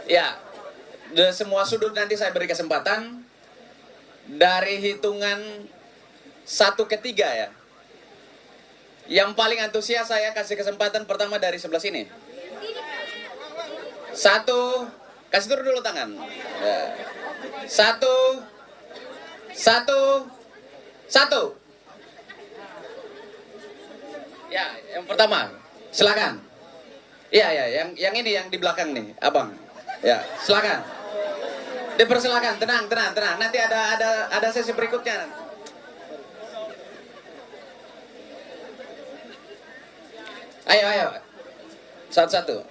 Ya, semua sudut nanti saya beri kesempatan dari hitungan 1 ke 3 ya. Yang paling antusias saya kasih kesempatan pertama dari sebelah sini. 1, kasih turun dulu tangan. Ya. 1, 1, 1. Ya, yang pertama, silakan. Iya ya, yang ini yang di belakang nih, abang. Ya, silakan. Dipersilakan, tenang. Nanti ada sesi berikutnya. Ayo. Satu-satu.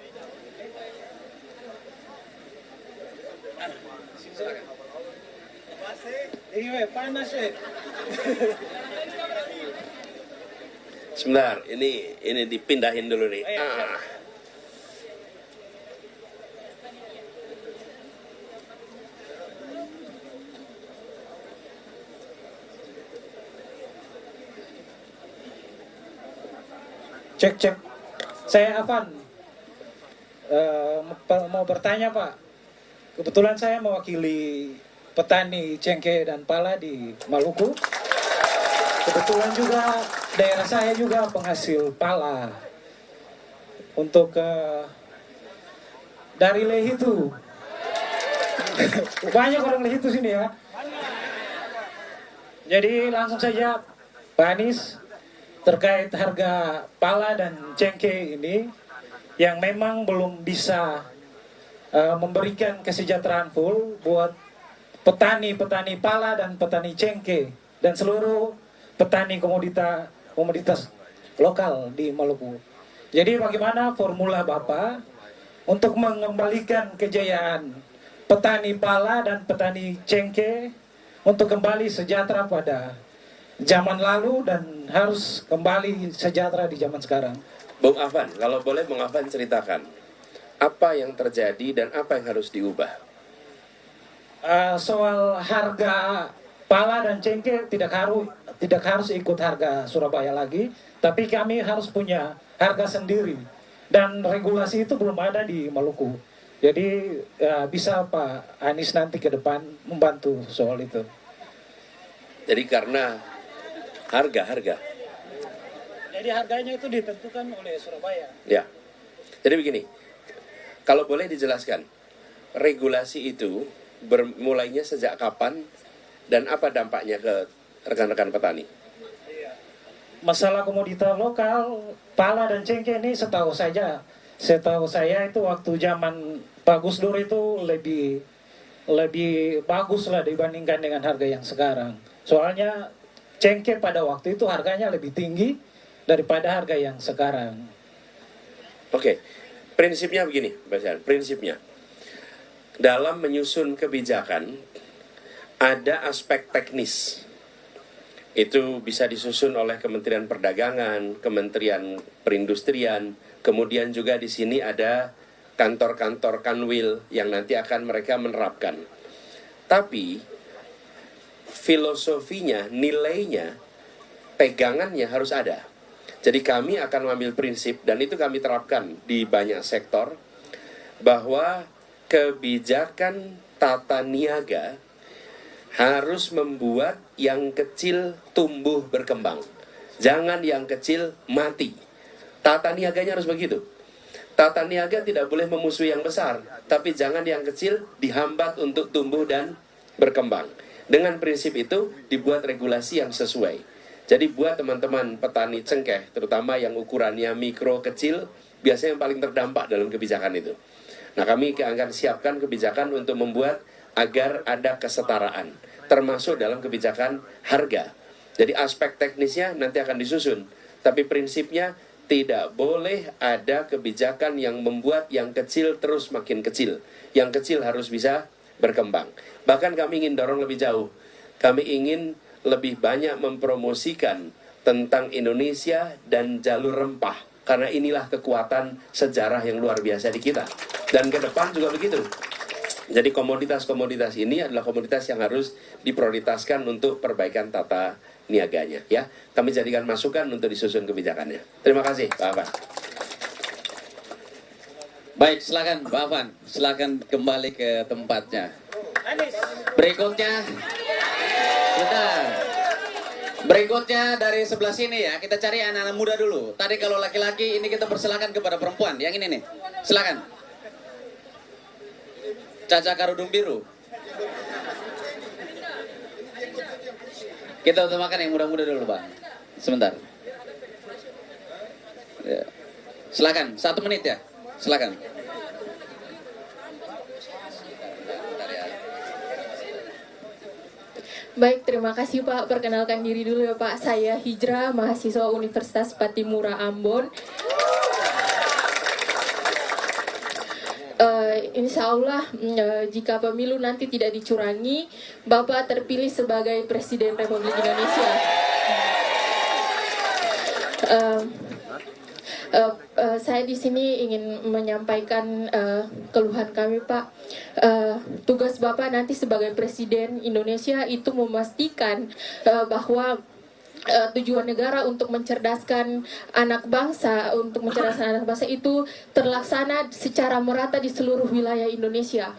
Iya, panas ya. Sebentar, ini dipindahin dulu nih. Cek. Saya Afan. Mau bertanya Pak. Kebetulan saya mewakili petani cengkeh dan pala di Maluku. Kebetulan juga daerah saya juga penghasil pala. Untuk dari Lehitu. Banyak orang Lehitu sini ya. Jadi langsung saja Pak Anies, terkait harga pala dan cengkeh ini yang memang belum bisa memberikan kesejahteraan full buat petani pala dan petani cengkeh dan seluruh petani komoditas lokal di Maluku. Jadi bagaimana formula Bapak untuk mengembalikan kejayaan petani pala dan petani cengkeh untuk kembali sejahtera pada zaman lalu dan harus kembali sejahtera di zaman sekarang. Bung Afan, kalau boleh Bung Afan ceritakan apa yang terjadi dan apa yang harus diubah. Soal harga pala dan cengkeh tidak harus ikut harga Surabaya lagi, tapi kami harus punya harga sendiri dan regulasi itu belum ada di Maluku. Jadi bisa Pak Anies nanti ke depan membantu soal itu. Jadi karena harga. Jadi harganya itu ditentukan oleh Surabaya. Ya. Jadi begini, kalau boleh dijelaskan, regulasi itu bermulainya sejak kapan dan apa dampaknya ke rekan-rekan petani? Masalah komoditas lokal, pala dan cengkeh ini setahu saya itu waktu zaman Pak Gus Dur itu lebih bagus lah dibandingkan dengan harga yang sekarang. Soalnya cengkeh pada waktu itu harganya lebih tinggi daripada harga yang sekarang. Oke, prinsipnya begini, Pak Syar, prinsipnya dalam menyusun kebijakan ada aspek teknis. Itu bisa disusun oleh Kementerian Perdagangan, Kementerian Perindustrian, kemudian juga di sini ada kantor-kantor Kanwil yang nanti akan mereka menerapkan. Tapi filosofinya, nilainya, pegangannya harus ada. Jadi kami akan mengambil prinsip dan itu kami terapkan di banyak sektor bahwa kebijakan tata niaga harus membuat yang kecil tumbuh berkembang. Jangan yang kecil mati. Tata niaganya harus begitu. Tata niaga tidak boleh memusuhi yang besar, tapi jangan yang kecil dihambat untuk tumbuh dan berkembang. Dengan prinsip itu dibuat regulasi yang sesuai. Jadi buat teman-teman petani cengkeh, terutama yang ukurannya mikro kecil, biasanya yang paling terdampak dalam kebijakan itu. Nah, kami akan siapkan kebijakan untuk membuat agar ada kesetaraan, termasuk dalam kebijakan harga. Jadi aspek teknisnya nanti akan disusun, tapi prinsipnya tidak boleh ada kebijakan yang membuat yang kecil terus makin kecil. Yang kecil harus bisa berkembang. Bahkan kami ingin dorong lebih jauh. Kami ingin lebih banyak mempromosikan tentang Indonesia dan jalur rempah. Karena inilah kekuatan sejarah yang luar biasa di kita. Dan ke depan juga begitu. Jadi komoditas-komoditas ini adalah komoditas yang harus diprioritaskan untuk perbaikan tata niaganya. Ya, kami jadikan masukan untuk disusun kebijakannya. Terima kasih, Pak Afan. Baik, silakan Pak Afan, silakan kembali ke tempatnya. Berikutnya, bentar. Berikutnya dari sebelah sini ya, kita cari anak-anak muda dulu. Tadi kalau laki-laki, ini kita persilakan kepada perempuan. Yang ini nih, silakan. Caca Karudung Biru. Kita utamakan yang muda-muda dulu, Pak. Sebentar. Ya. Silakan, 1 menit ya. Silakan. Baik, terima kasih Pak. Perkenalkan diri dulu ya Pak. Saya Hijrah, mahasiswa Universitas Patimura Ambon. Insya Allah jika pemilu nanti tidak dicurangi, Bapak terpilih sebagai Presiden Republik Indonesia. Saya di sini ingin menyampaikan keluhan kami Pak. Tugas Bapak nanti sebagai Presiden Indonesia itu memastikan bahwa tujuan negara untuk mencerdaskan anak bangsa, itu terlaksana secara merata di seluruh wilayah Indonesia.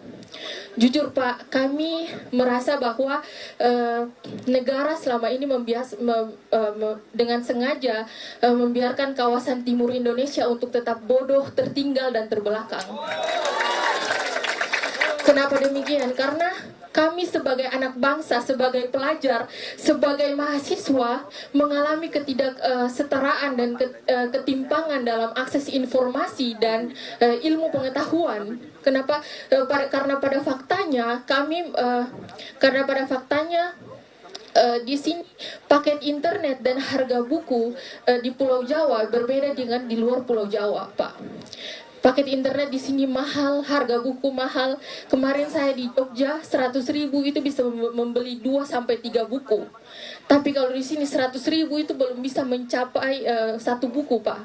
Jujur Pak, kami merasa bahwa negara selama ini dengan sengaja membiarkan kawasan timur Indonesia untuk tetap bodoh, tertinggal, dan terbelakang. Kenapa demikian? Karena kami sebagai anak bangsa, sebagai pelajar, sebagai mahasiswa mengalami ketidaksetaraan dan ketimpangan dalam akses informasi dan ilmu pengetahuan. Kenapa? Karena pada faktanya di sini paket internet dan harga buku di Pulau Jawa berbeda dengan di luar Pulau Jawa, Pak. Paket internet di sini mahal, harga buku mahal. Kemarin saya di Jogja 100.000 itu bisa membeli 2-3 buku. Tapi kalau di sini 100.000 itu belum bisa mencapai 1 buku, Pak.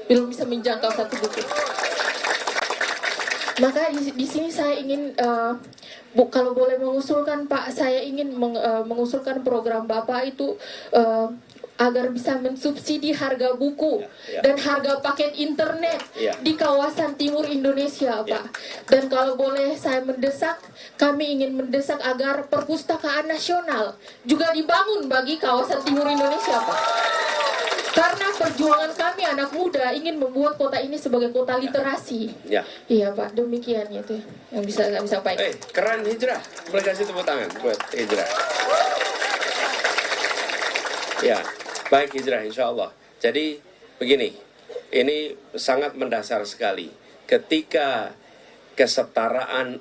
Belum bisa menjangkau 1 buku. Maka di sini saya ingin kalau boleh mengusulkan Pak, saya ingin mengusulkan program Bapak itu agar bisa mensubsidi harga buku dan harga paket internet di kawasan timur Indonesia, Pak. Dan kalau boleh saya mendesak, kami ingin mendesak agar perpustakaan nasional juga dibangun bagi kawasan timur Indonesia, Pak. Karena perjuangan kami anak muda ingin membuat kota ini sebagai kota literasi. Iya, Pak, demikian itu yang bisa kami sampaikan. Keren Hijrah, boleh kasih tepuk tangan buat Hijrah. Ya. Baik Hijrah, insya Allah. Jadi begini, ini sangat mendasar sekali. Ketika kesetaraan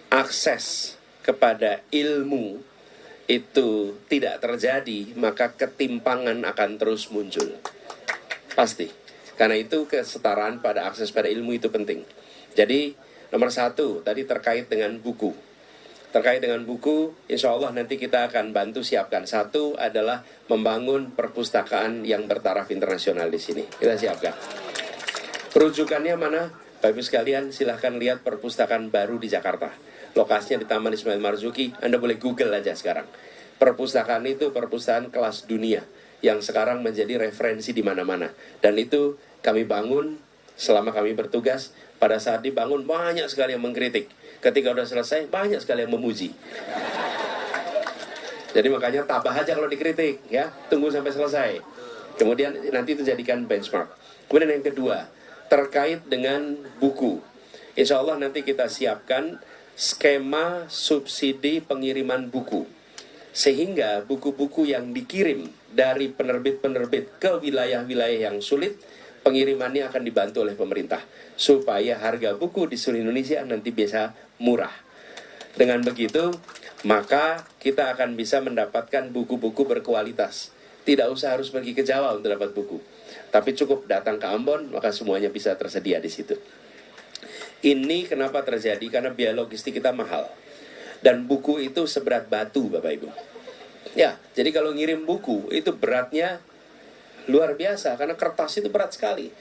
akses kepada ilmu itu tidak terjadi, maka ketimpangan akan terus muncul. Pasti. Karena itu kesetaraan pada akses pada ilmu itu penting. Jadi nomor 1 tadi terkait dengan buku. Terkait dengan buku, insya Allah nanti kita akan bantu siapkan. 1 adalah membangun perpustakaan yang bertaraf internasional di sini. Kita siapkan. Rujukannya mana? Bapak Ibu sekalian, silahkan lihat perpustakaan baru di Jakarta. Lokasinya di Taman Ismail Marzuki. Anda boleh Google aja sekarang. Perpustakaan itu perpustakaan kelas dunia yang sekarang menjadi referensi di mana-mana. Dan itu kami bangun selama kami bertugas. Pada saat dibangun banyak sekali yang mengkritik. Ketika udah selesai, banyak sekali yang memuji. Jadi makanya tabah aja kalau dikritik, ya. Tunggu sampai selesai. Kemudian nanti itu jadikan benchmark. Kemudian yang kedua, terkait dengan buku. Insya Allah nanti kita siapkan skema subsidi pengiriman buku. Sehingga buku-buku yang dikirim dari penerbit-penerbit ke wilayah-wilayah yang sulit, pengirimannya akan dibantu oleh pemerintah. Supaya harga buku di seluruh Indonesia nanti bisa murah. Dengan begitu, maka kita akan bisa mendapatkan buku-buku berkualitas. Tidak usah harus pergi ke Jawa untuk dapat buku. Tapi cukup datang ke Ambon, maka semuanya bisa tersedia di situ. Ini kenapa terjadi? Karena biaya logistik kita mahal. Dan buku itu seberat batu, Bapak Ibu. Ya, jadi kalau ngirim buku, itu beratnya luar biasa. Karena kertas itu berat sekali.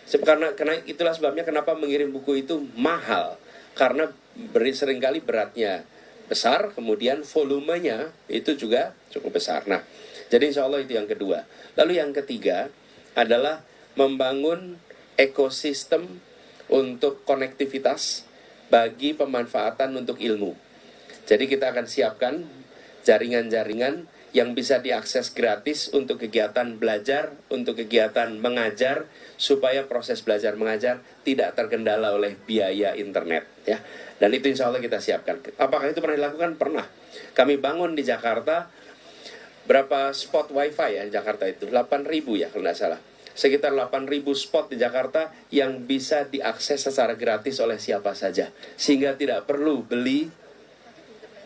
Karena itulah sebabnya kenapa mengirim buku itu mahal. Karena seringkali beratnya besar, kemudian volumenya itu juga cukup besar. Nah, jadi insya Allah itu yang kedua. Lalu yang ketiga adalah membangun ekosistem untuk konektivitas bagi pemanfaatan untuk ilmu. Jadi kita akan siapkan jaringan-jaringan yang bisa diakses gratis untuk kegiatan belajar, untuk kegiatan mengajar, supaya proses belajar mengajar tidak terkendala oleh biaya internet, ya. Dan itu insya Allah kita siapkan. Apakah itu pernah dilakukan? Pernah. Kami bangun di Jakarta berapa spot wifi ya di Jakarta itu? 8.000 ya kalau tidak salah. Sekitar 8.000 spot di Jakarta yang bisa diakses secara gratis oleh siapa saja. Sehingga tidak perlu beli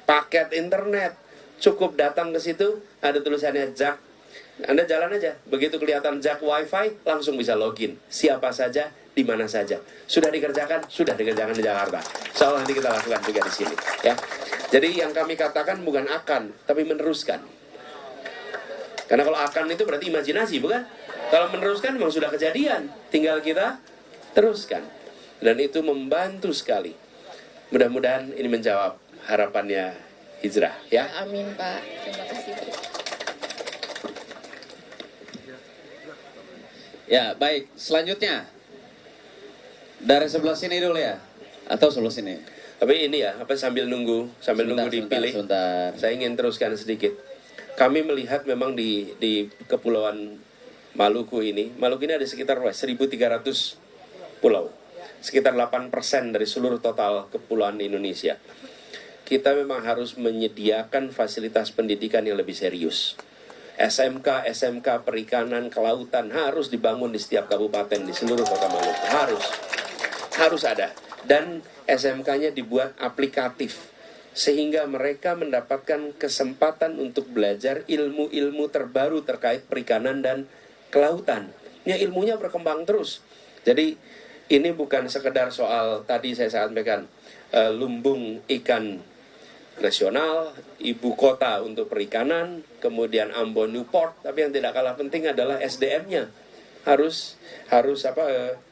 paket internet. Cukup datang ke situ, ada tulisannya jak. Anda jalan aja, begitu kelihatan jak wifi, langsung bisa login. Siapa saja, di mana saja. Sudah dikerjakan di Jakarta. Insya Allah nanti kita lakukan juga di sini. Ya. Jadi yang kami katakan bukan akan, tapi meneruskan. Karena kalau akan itu berarti imajinasi, bukan? Kalau meneruskan memang sudah kejadian. Tinggal kita teruskan. Dan itu membantu sekali. Mudah-mudahan ini menjawab harapannya Hijrah, ya. Amin Pak, terima kasih. Ya, baik. Selanjutnya dari sebelah sini dulu ya, atau sebelah sini? Tapi ini ya, sambil nunggu dipilih. Sebentar. Saya ingin teruskan sedikit. Kami melihat memang di Kepulauan Maluku ini ada sekitar 1.300 pulau. Sekitar 8% dari seluruh total kepulauan di Indonesia. Kita memang harus menyediakan fasilitas pendidikan yang lebih serius. SMK perikanan, kelautan harus dibangun di setiap kabupaten di seluruh kota Maluku. Harus ada. Dan SMK-nya dibuat aplikatif sehingga mereka mendapatkan kesempatan untuk belajar ilmu-ilmu terbaru terkait perikanan dan kelautan. Ya, ilmunya berkembang terus. Jadi ini bukan sekedar soal tadi saya sampaikan lumbung ikan nasional, ibu kota untuk perikanan, kemudian Ambon Newport, tapi yang tidak kalah penting adalah SDM-nya harus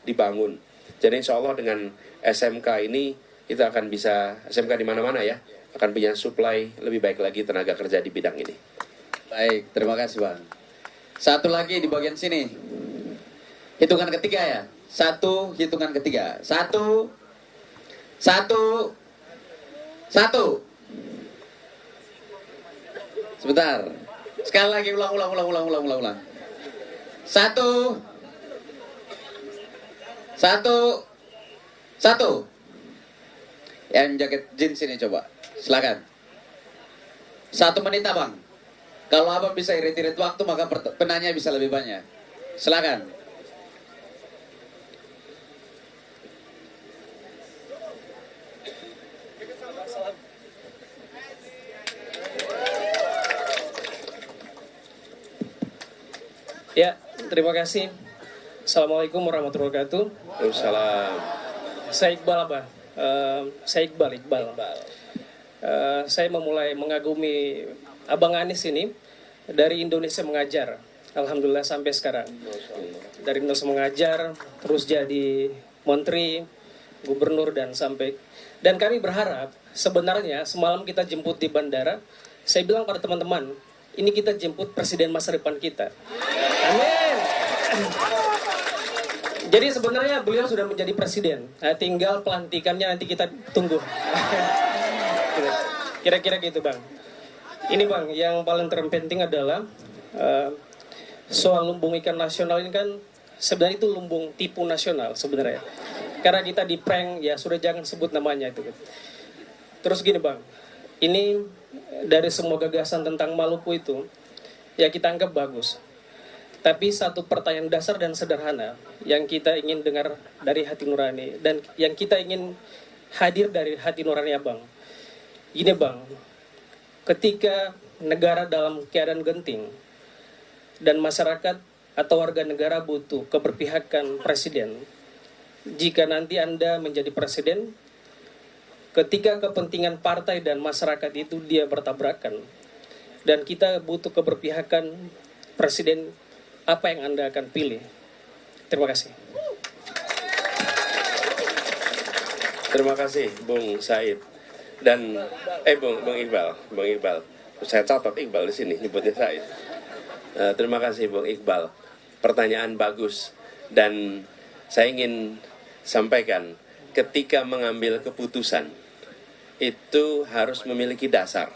dibangun. Jadi insya Allah dengan SMK ini kita akan bisa SMK di mana-mana ya, akan punya supply lebih baik lagi tenaga kerja di bidang ini. Baik, terima kasih Bang. Satu lagi di bagian sini. Hitungan ketiga ya. Hitungan ketiga. Satu. Sebentar. Sekali lagi ulang. Satu. Yang jaket jeans ini coba. Silakan. 1 menit Abang. Kalau Abang bisa irit-irit waktu maka penanya bisa lebih banyak. Silakan. Ya, terima kasih. Assalamualaikum warahmatullahi wabarakatuh. Waalaikumsalam. Saya Iqbal, Abang. Saya Iqbal. Saya memulai mengagumi Abang Anies ini dari Indonesia Mengajar. Alhamdulillah sampai sekarang. Dari Indonesia Mengajar, terus jadi menteri, gubernur, dan kami berharap sebenarnya semalam kita jemput di bandara. Saya bilang pada teman-teman, ini kita jemput presiden masa depan kita. Amin. Jadi sebenarnya beliau sudah menjadi presiden. Nah, tinggal pelantikannya nanti kita tunggu. Kira-kira gitu Bang. Ini Bang, yang paling terpenting adalah soal lumbung ikan nasional ini kan sebenarnya itu lumbung tipu nasional sebenarnya. Karena kita di prank, ya sudah jangan sebut namanya itu. Terus gini Bang, ini dari semua gagasan tentang Maluku itu, ya kita anggap bagus. Tapi satu pertanyaan dasar dan sederhana yang kita ingin dengar dari hati nurani dan yang kita ingin hadir dari hati nurani Abang. Gini Bang, ketika negara dalam keadaan genting dan masyarakat atau warga negara butuh keberpihakan presiden, jika nanti Anda menjadi presiden, ketika kepentingan partai dan masyarakat itu dia bertabrakan dan kita butuh keberpihakan presiden, apa yang Anda akan pilih? Terima kasih. Terima kasih Bung Said dan Bung Iqbal. Saya catat Iqbal di sini nyebutnya Said. Terima kasih Bung Iqbal. Pertanyaan bagus dan saya ingin sampaikan, ketika mengambil keputusan itu harus memiliki dasar.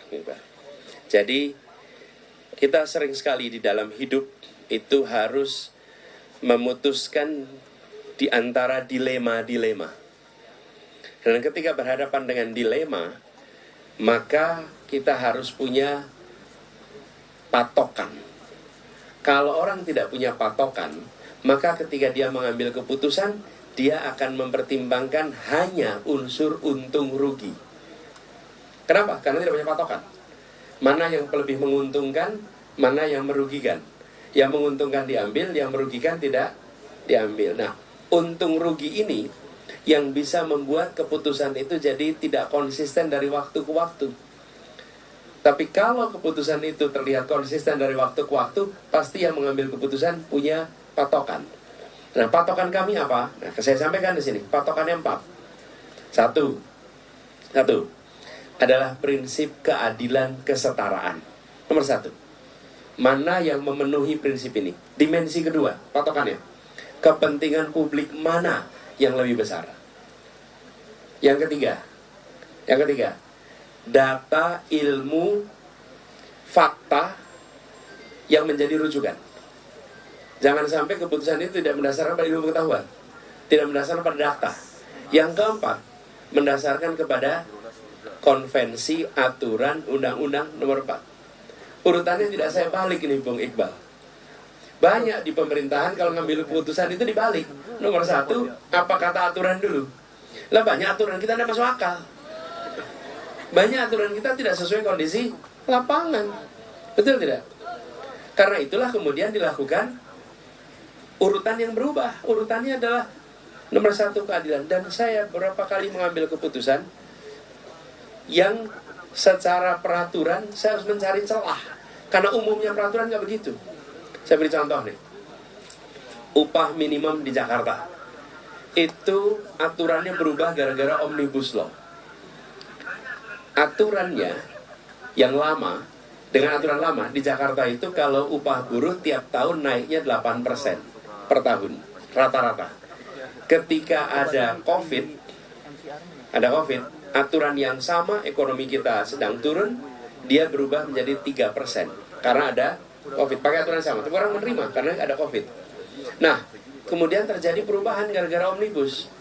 Jadi kita sering sekali di dalam hidup itu harus memutuskan di antara dilema-dilema. Dan ketika berhadapan dengan dilema, maka kita harus punya patokan. Kalau orang tidak punya patokan, maka ketika dia mengambil keputusan, dia akan mempertimbangkan hanya unsur untung rugi. Kenapa? Karena tidak punya patokan. Mana yang lebih menguntungkan, mana yang merugikan. Yang menguntungkan diambil, yang merugikan tidak diambil. Nah, untung rugi ini yang bisa membuat keputusan itu jadi tidak konsisten dari waktu ke waktu. Tapi kalau keputusan itu terlihat konsisten dari waktu ke waktu, pasti yang mengambil keputusan punya patokan. Nah, patokan kami apa? Nah, saya sampaikan di sini. Patokannya 4. Satu adalah prinsip keadilan kesetaraan. Nomor 1. Mana yang memenuhi prinsip ini? Dimensi kedua, patokannya. Kepentingan publik mana yang lebih besar? Yang ketiga, data, ilmu, fakta yang menjadi rujukan. Jangan sampai keputusan itu tidak mendasarkan pada ilmu pengetahuan, tidak mendasarkan pada data. Yang keempat, mendasarkan kepada konvensi, aturan, undang-undang nomor 4. Urutannya tidak saya balik ini, Bung Iqbal. Banyak di pemerintahan kalau ngambil keputusan itu dibalik. Nomor 1, apa kata aturan dulu. Lah banyak aturan kita tidak masuk akal. Banyak aturan kita tidak sesuai kondisi lapangan. Betul tidak? Karena itulah kemudian dilakukan urutan yang berubah. Urutannya adalah nomor 1 keadilan. Dan saya beberapa kali mengambil keputusan yang secara peraturan saya harus mencari celah. Karena umumnya peraturan nggak begitu. Saya beri contoh nih. Upah minimum di Jakarta. Itu aturannya berubah gara-gara Omnibus Law. Aturannya yang lama, dengan aturan lama di Jakarta itu kalau upah buruh tiap tahun naiknya 8% per tahun. Rata-rata. Ketika ada COVID, aturan yang sama, ekonomi kita sedang turun, dia berubah menjadi 3%. Karena ada COVID, pakai aturan sama. Tapi orang menerima karena ada COVID. Nah, kemudian terjadi perubahan gara-gara Omnibus.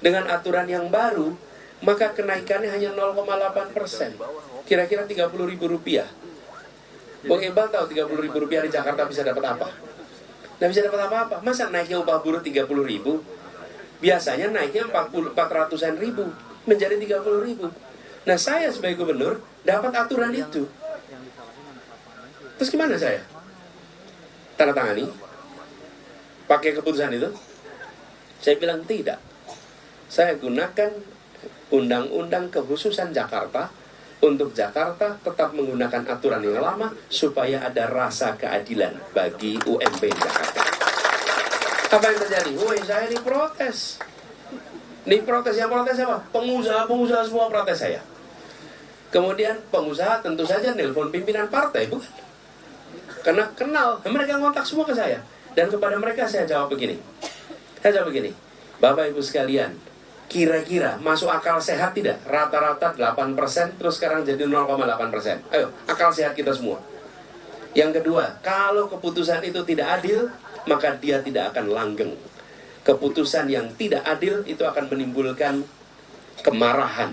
Dengan aturan yang baru, maka kenaikannya hanya 0,8%. Kira-kira Rp30.000. Bung Iqbal tahu Rp30.000 di Jakarta bisa dapat apa? Nggak bisa dapat apa-apa. Masa naiknya upah buruh 30.000? Biasanya naiknya 400-an ribu menjadi 30.000. Nah, saya sebagai gubernur dapat aturan itu. Terus gimana saya? Tanda tangani? Pakai keputusan itu? Saya bilang tidak. Saya gunakan undang-undang kekhususan Jakarta untuk Jakarta tetap menggunakan aturan yang lama supaya ada rasa keadilan bagi UMP Jakarta. Apa yang terjadi? Woi, saya diprotes. Diprotes, yang protes apa? Pengusaha semua protes saya. Kemudian pengusaha tentu saja nelpon pimpinan partai, bukan? Karena kenal, mereka ngontak semua ke saya. Dan kepada mereka saya jawab begini. Bapak Ibu sekalian, kira-kira masuk akal sehat tidak? Rata-rata 8%, terus sekarang jadi 0,8%. Ayo, akal sehat kita semua. Yang kedua, kalau keputusan itu tidak adil, maka dia tidak akan langgeng. Keputusan yang tidak adil itu akan menimbulkan kemarahan,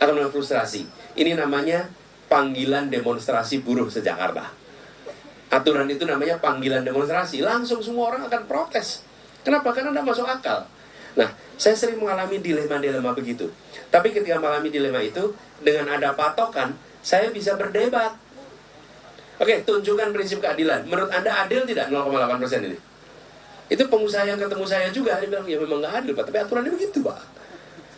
akan menimbulkan frustrasi. Ini namanya panggilan demonstrasi buruh se-Jakarta. Aturan itu namanya panggilan demonstrasi. Langsung semua orang akan protes. Kenapa? Karena tidak masuk akal. Nah, saya sering mengalami dilema-dilema begitu. Tapi ketika mengalami dilema itu, dengan ada patokan, saya bisa berdebat. Oke, tunjukkan prinsip keadilan. Menurut Anda adil tidak 0,8% ini? Itu pengusaha yang ketemu saya juga, dia bilang, ya memang nggak adil Pak, tapi aturannya begitu Pak.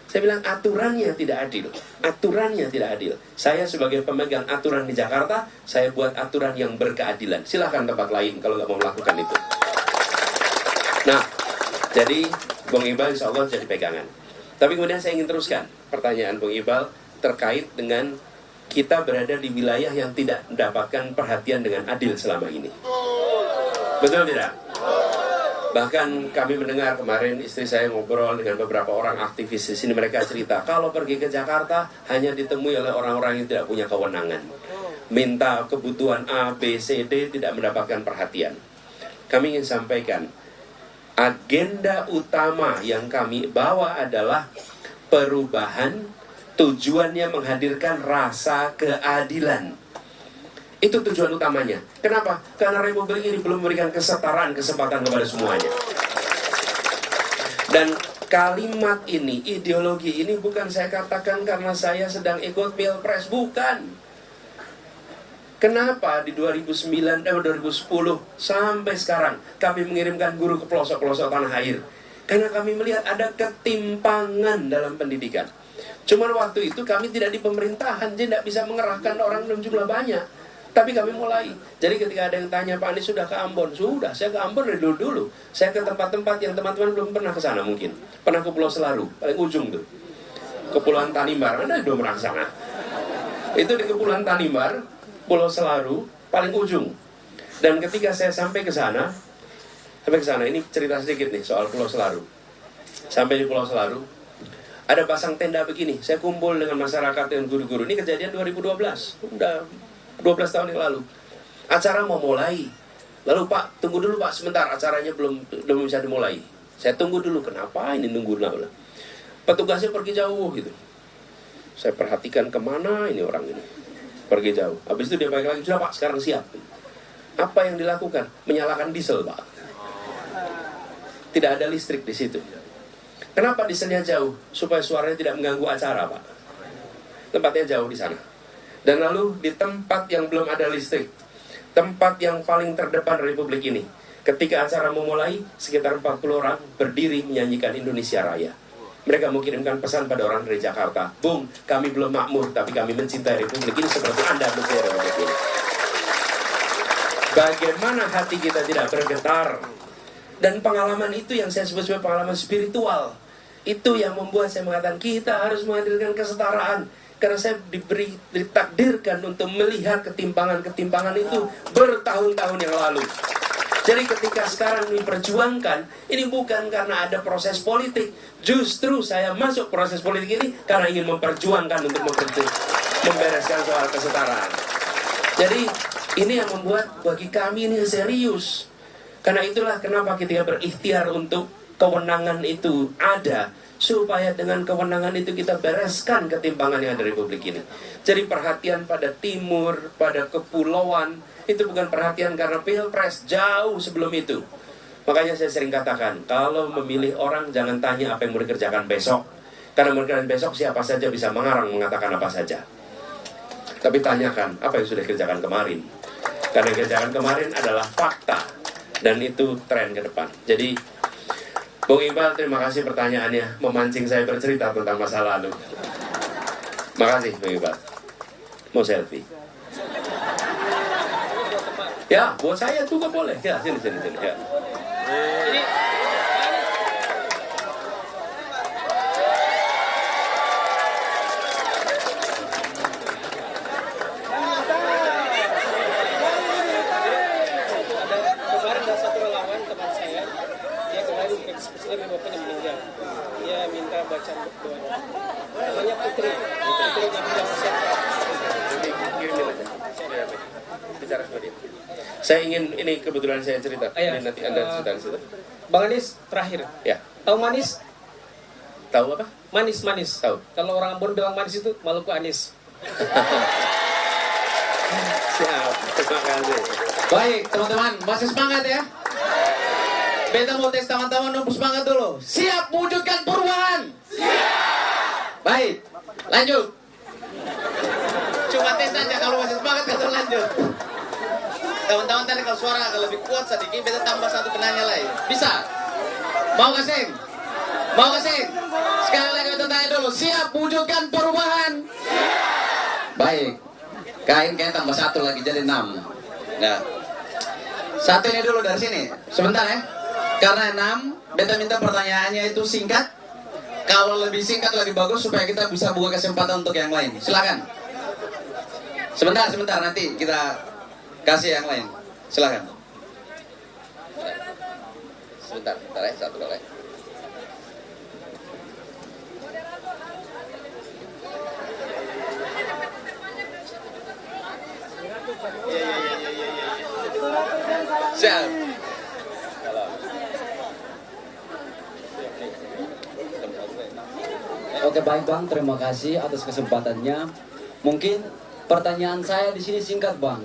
Saya bilang, aturannya tidak adil. Aturannya tidak adil. Saya sebagai pemegang aturan di Jakarta, saya buat aturan yang berkeadilan. Silahkan tempat lain kalau nggak mau melakukan itu. Nah, jadi Bung Iqbal insya Allah jadi pegangan. Tapi kemudian saya ingin teruskan pertanyaan Bung Iqbal terkait dengan kita berada di wilayah yang tidak mendapatkan perhatian dengan adil selama ini. Betul tidak? Bahkan kami mendengar kemarin istri saya ngobrol dengan beberapa orang aktivis di sini, mereka cerita kalau pergi ke Jakarta hanya ditemui oleh orang-orang yang tidak punya kewenangan. Minta kebutuhan A, B, C, D tidak mendapatkan perhatian. Kami ingin sampaikan, agenda utama yang kami bawa adalah perubahan, tujuannya menghadirkan rasa keadilan. Itu tujuan utamanya. Kenapa? Karena Republik ini belum memberikan kesetaraan kesempatan kepada semuanya. Dan kalimat ini, ideologi ini bukan saya katakan karena saya sedang ikut pilpres, bukan. Kenapa di 2009 2010 sampai sekarang kami mengirimkan guru ke pelosok-pelosok tanah air? Karena kami melihat ada ketimpangan dalam pendidikan. Cuman waktu itu kami tidak di pemerintahan, jadi tidak bisa mengerahkan orang dalam jumlah banyak. Tapi kami mulai. Jadi ketika ada yang tanya, Pak Anies sudah ke Ambon? Sudah, saya ke Ambon dari dulu-dulu. Saya ke tempat-tempat yang teman-teman belum pernah ke sana mungkin. Pernah ke Pulau Selaru, paling ujung tuh. Kepulauan Tanimbar, Anda belum pernah ke sana. Itu di Kepulauan Tanimbar, Pulau Selaru, paling ujung. Dan ketika saya sampai ke sana, ini cerita sedikit nih soal Pulau Selaru. Sampai di Pulau Selaru, ada pasang tenda begini. Saya kumpul dengan masyarakat dan guru-guru. Ini kejadian 2012. Udah 12 tahun yang lalu. Acara mau mulai. Lalu Pak, tunggu dulu Pak sebentar, acaranya belum bisa dimulai. Saya tunggu dulu, kenapa ini nunggu dulu? Petugasnya pergi jauh gitu. Saya perhatikan kemana ini orang ini. Pergi jauh. Habis itu dia balik lagi, sudah Pak, sekarang siap. Apa yang dilakukan? Menyalakan diesel Pak. Tidak ada listrik di situ. Kenapa dieselnya jauh? Supaya suaranya tidak mengganggu acara Pak. Tempatnya jauh di sana. Dan lalu di tempat yang belum ada listrik, tempat yang paling terdepan Republik ini, ketika acara memulai, sekitar 40 orang berdiri menyanyikan Indonesia Raya. Mereka mengirimkan pesan pada orang dari Jakarta, Bung, kami belum makmur, tapi kami mencintai Republik ini seperti Anda mencintai Republik ini. Bagaimana hati kita tidak bergetar? Dan pengalaman itu yang saya sebut sebagai pengalaman spiritual. Itu yang membuat saya mengatakan, kita harus menghadirkan kesetaraan. Karena saya ditakdirkan untuk melihat ketimpangan-ketimpangan itu bertahun-tahun yang lalu. Jadi ketika sekarang diperjuangkan, ini bukan karena ada proses politik. Justru saya masuk proses politik ini karena ingin memperjuangkan untuk membereskan soal kesetaraan. Jadi ini yang membuat bagi kami ini serius. Karena itulah kenapa kita berikhtiar untuk kewenangan itu ada. Supaya dengan kewenangan itu kita bereskan ketimpangan yang ada di Republik ini. Jadi perhatian pada timur, pada kepulauan, itu bukan perhatian karena pilpres, jauh sebelum itu. Makanya saya sering katakan, kalau memilih orang jangan tanya apa yang mau dikerjakan besok. Karena mengerjakan besok siapa saja bisa mengarang mengatakan apa saja. Tapi tanyakan apa yang sudah dikerjakan kemarin. Karena yang dikerjakan kemarin adalah fakta. Dan itu tren ke depan. Jadi Bung Iqbal, terima kasih pertanyaannya, memancing saya bercerita tentang masa lalu. Makasih Bung Iqbal. Mau selfie? Ya, buat saya juga boleh. Ya, sini. Ya. Jadi kemarin ada satu relawan teman saya, dia kemarin eksekusinya bapaknya meninggal. Dia minta baca doa. Namanya Putri yang bilang Bicara sama dia. Saya ingin, ini kebetulan saya cerita. Ini nanti Anda cerita di situ. Bang Anies terakhir. Ya. Tahu manis? Tahu apa? Manis. Tahu. Kalau orang Ambon bilang manis itu Maluku Anies. Siap. Terima kasih. Baik, teman-teman, masih semangat ya? Beta mau tes teman-teman untuk semangat dulu. Siap mewujudkan perubahan? Siap. Baik, lanjut. Cuma tes aja, kalau masih semangat kita lanjut. Teman-teman tadi kalau suara agak lebih kuat sedikit, beta tambah satu penanya lagi. Bisa? Mau kasih? Mau kasih? Sekali lagi kita tanya dulu. Siap wujudkan perubahan? Siap. Baik. Kain tambah satu lagi jadi 6. Nah. Satu ini dulu dari sini. Sebentar ya. Karena 6, beta minta pertanyaannya itu singkat. Kalau lebih singkat lebih bagus supaya kita bisa buka kesempatan untuk yang lain. Silakan. Sebentar nanti kita kasih yang lain. Silakan. sebentar ya, satu boleh. Siap. Oke, baik Bang, terima kasih atas kesempatannya. Mungkin pertanyaan saya di sini singkat Bang.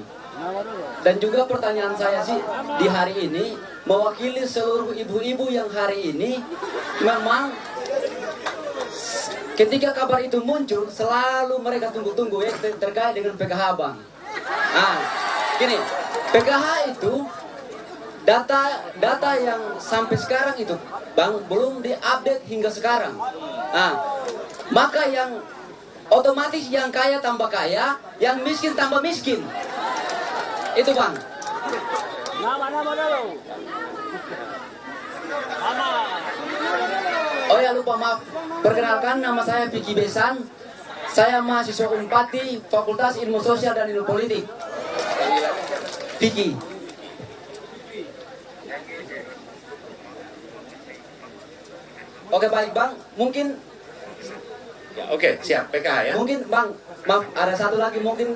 Dan juga pertanyaan saya sih di hari ini mewakili seluruh ibu-ibu yang hari ini memang ketika kabar itu muncul selalu mereka tunggu-tunggu ya terkait dengan PKH Bang. Nah, gini, PKH itu data yang sampai sekarang itu Bang belum diupdate hingga sekarang. Nah, maka yang otomatis yang kaya tambah kaya, yang miskin tambah miskin. Itu Bang. Nama-nama dulu. Nama. Oh ya lupa maaf. Perkenalkan nama saya Vicky Besan. Saya mahasiswa Unpati Fakultas Ilmu Sosial dan Ilmu Politik. Vicky. Oke baik Bang, mungkin Ya, oke, siap PKH ya. mungkin Bang, maaf ada satu lagi mungkin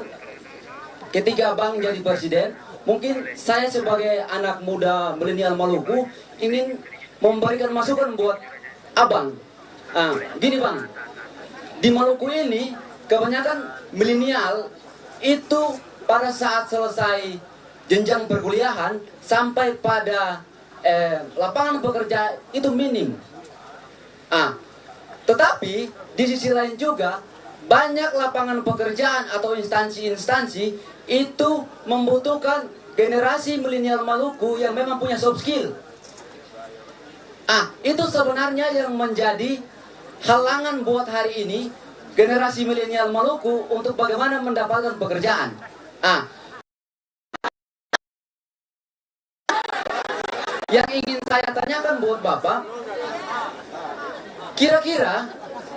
ketika Bang jadi presiden, mungkin saya sebagai anak muda milenial Maluku ingin memberikan masukan buat Abang. Gini Bang, di Maluku ini kebanyakan milenial itu pada saat selesai jenjang perkuliahan sampai pada lapangan pekerja itu minim. Tetapi di sisi lain juga banyak lapangan pekerjaan atau instansi-instansi itu membutuhkan generasi milenial Maluku yang memang punya soft skill. Itu sebenarnya yang menjadi halangan buat hari ini generasi milenial Maluku untuk bagaimana mendapatkan pekerjaan. Yang ingin saya tanyakan buat Bapak, kira-kira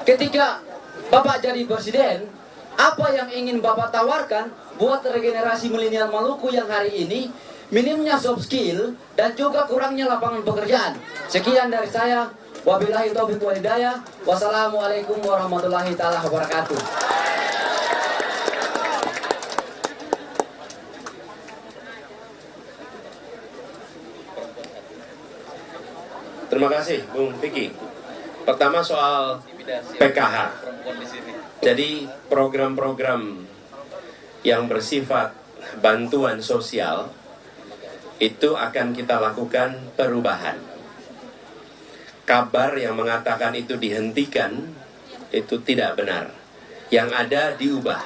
ketika Bapak jadi presiden, apa yang ingin Bapak tawarkan buat regenerasi milenial Maluku yang hari ini minimnya soft skill dan juga kurangnya lapangan pekerjaan. Sekian dari saya. Wabillahi taufiq wal hidayah. Wassalamualaikum warahmatullahi taala wabarakatuh. Terima kasih Bung Vicky. Pertama soal PKH. Jadi program-program yang bersifat bantuan sosial itu akan kita lakukan perubahan. Kabar yang mengatakan itu dihentikan itu tidak benar. Yang ada diubah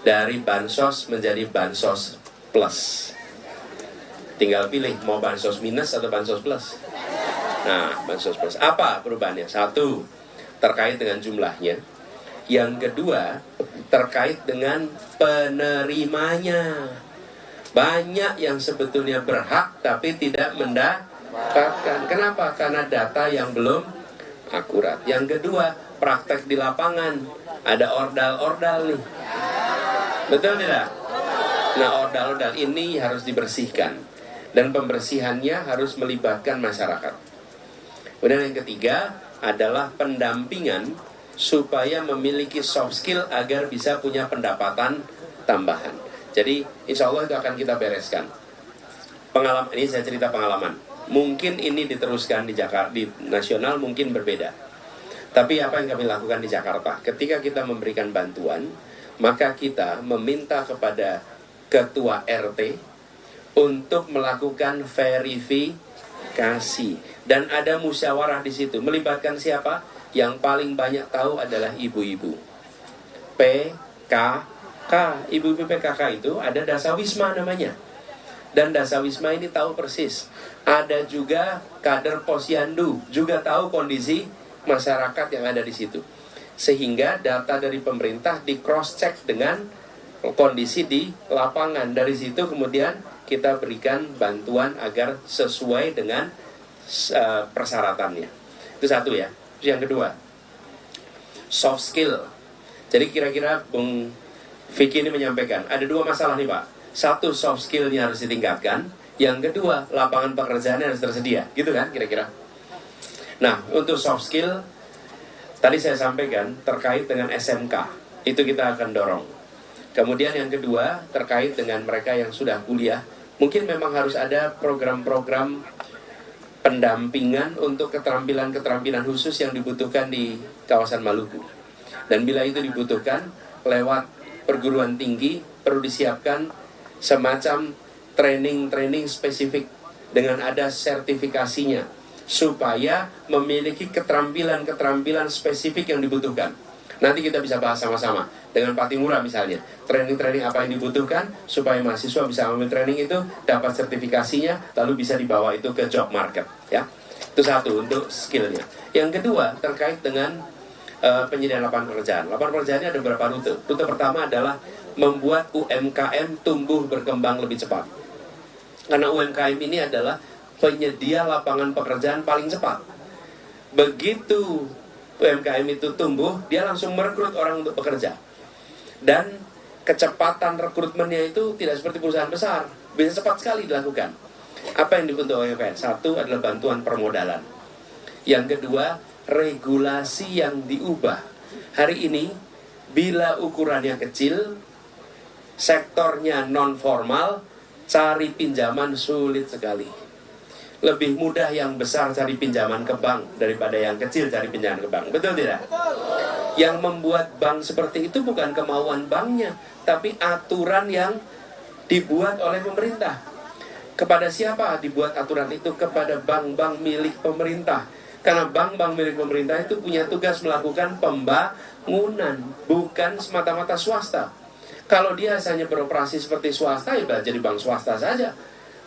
dari bansos menjadi bansos plus. Tinggal pilih mau bansos minus atau bansos plus. Nah, bansos plus. Apa perubahannya? Satu, terkait dengan jumlahnya. Yang kedua, terkait dengan penerimanya. Banyak yang sebetulnya berhak tapi tidak mendapatkan. Kenapa? Karena data yang belum akurat. Yang kedua, praktek di lapangan. Ada ordal-ordal nih. Betul tidak? Nah, ordal-ordal ini harus dibersihkan. Dan pembersihannya harus melibatkan masyarakat. Kemudian yang ketiga adalah pendampingan supaya memiliki soft skill agar bisa punya pendapatan tambahan. Jadi insya Allah itu akan kita bereskan. Pengalaman ini saya cerita pengalaman. Mungkin ini diteruskan di Jakarta, di nasional mungkin berbeda. Tapi apa yang kami lakukan di Jakarta? Ketika kita memberikan bantuan, maka kita meminta kepada ketua RT untuk melakukan verifikasi. Dan ada musyawarah di situ. Melibatkan siapa? Yang paling banyak tahu adalah ibu-ibu. PKK. Ibu-ibu PKK itu ada Dasawisma namanya. Dan Dasawisma ini tahu persis. Ada juga kader Posyandu. Juga tahu kondisi masyarakat yang ada di situ. Sehingga data dari pemerintah di cross check dengan kondisi di lapangan. Dari situ kemudian kita berikan bantuan agar sesuai dengan persyaratannya. Itu satu ya. Terus yang kedua, soft skill. Jadi kira-kira Bung Vicky ini menyampaikan ada dua masalah nih Pak. Satu, soft skillnya harus ditingkatkan. Yang kedua, lapangan pekerjaan harus tersedia, gitu kan kira-kira. Nah, untuk soft skill, tadi saya sampaikan terkait dengan SMK, itu kita akan dorong. Kemudian yang kedua, terkait dengan mereka yang sudah kuliah, mungkin memang harus ada program-program pendampingan untuk keterampilan-keterampilan khusus yang dibutuhkan di kawasan Maluku. Dan bila itu dibutuhkan, lewat perguruan tinggi, perlu disiapkan semacam training spesifik dengan ada sertifikasinya supaya memiliki keterampilan spesifik yang dibutuhkan. Nanti kita bisa bahas sama-sama dengan Pak Timura misalnya, training apa yang dibutuhkan supaya mahasiswa bisa ambil training itu, dapat sertifikasinya, lalu bisa dibawa itu ke job market, ya. Itu satu untuk skillnya. Yang kedua terkait dengan penyediaan lapangan pekerjaan. Lapangan pekerjaannya ada beberapa rute. Rute pertama adalah membuat UMKM tumbuh berkembang lebih cepat. Karena UMKM ini adalah penyedia lapangan pekerjaan paling cepat. Begitu UMKM itu tumbuh, dia langsung merekrut orang untuk bekerja. Dan kecepatan rekrutmennya itu tidak seperti perusahaan besar, bisa cepat sekali dilakukan. Apa yang dibutuhkan oleh UMKM? Satu adalah bantuan permodalan. Yang kedua, regulasi yang diubah. Hari ini, bila ukurannya kecil, sektornya non formal, cari pinjaman sulit sekali. Lebih mudah yang besar cari pinjaman ke bank daripada yang kecil cari pinjaman ke bank. Betul tidak? Yang membuat bank seperti itu bukan kemauan banknya, tapi aturan yang dibuat oleh pemerintah. Kepada siapa dibuat aturan itu? Kepada bank-bank milik pemerintah. Karena bank-bank milik pemerintah itu punya tugas melakukan pembangunan, bukan semata-mata swasta. Kalau dia hanya beroperasi seperti swasta, ya jadi bank swasta saja.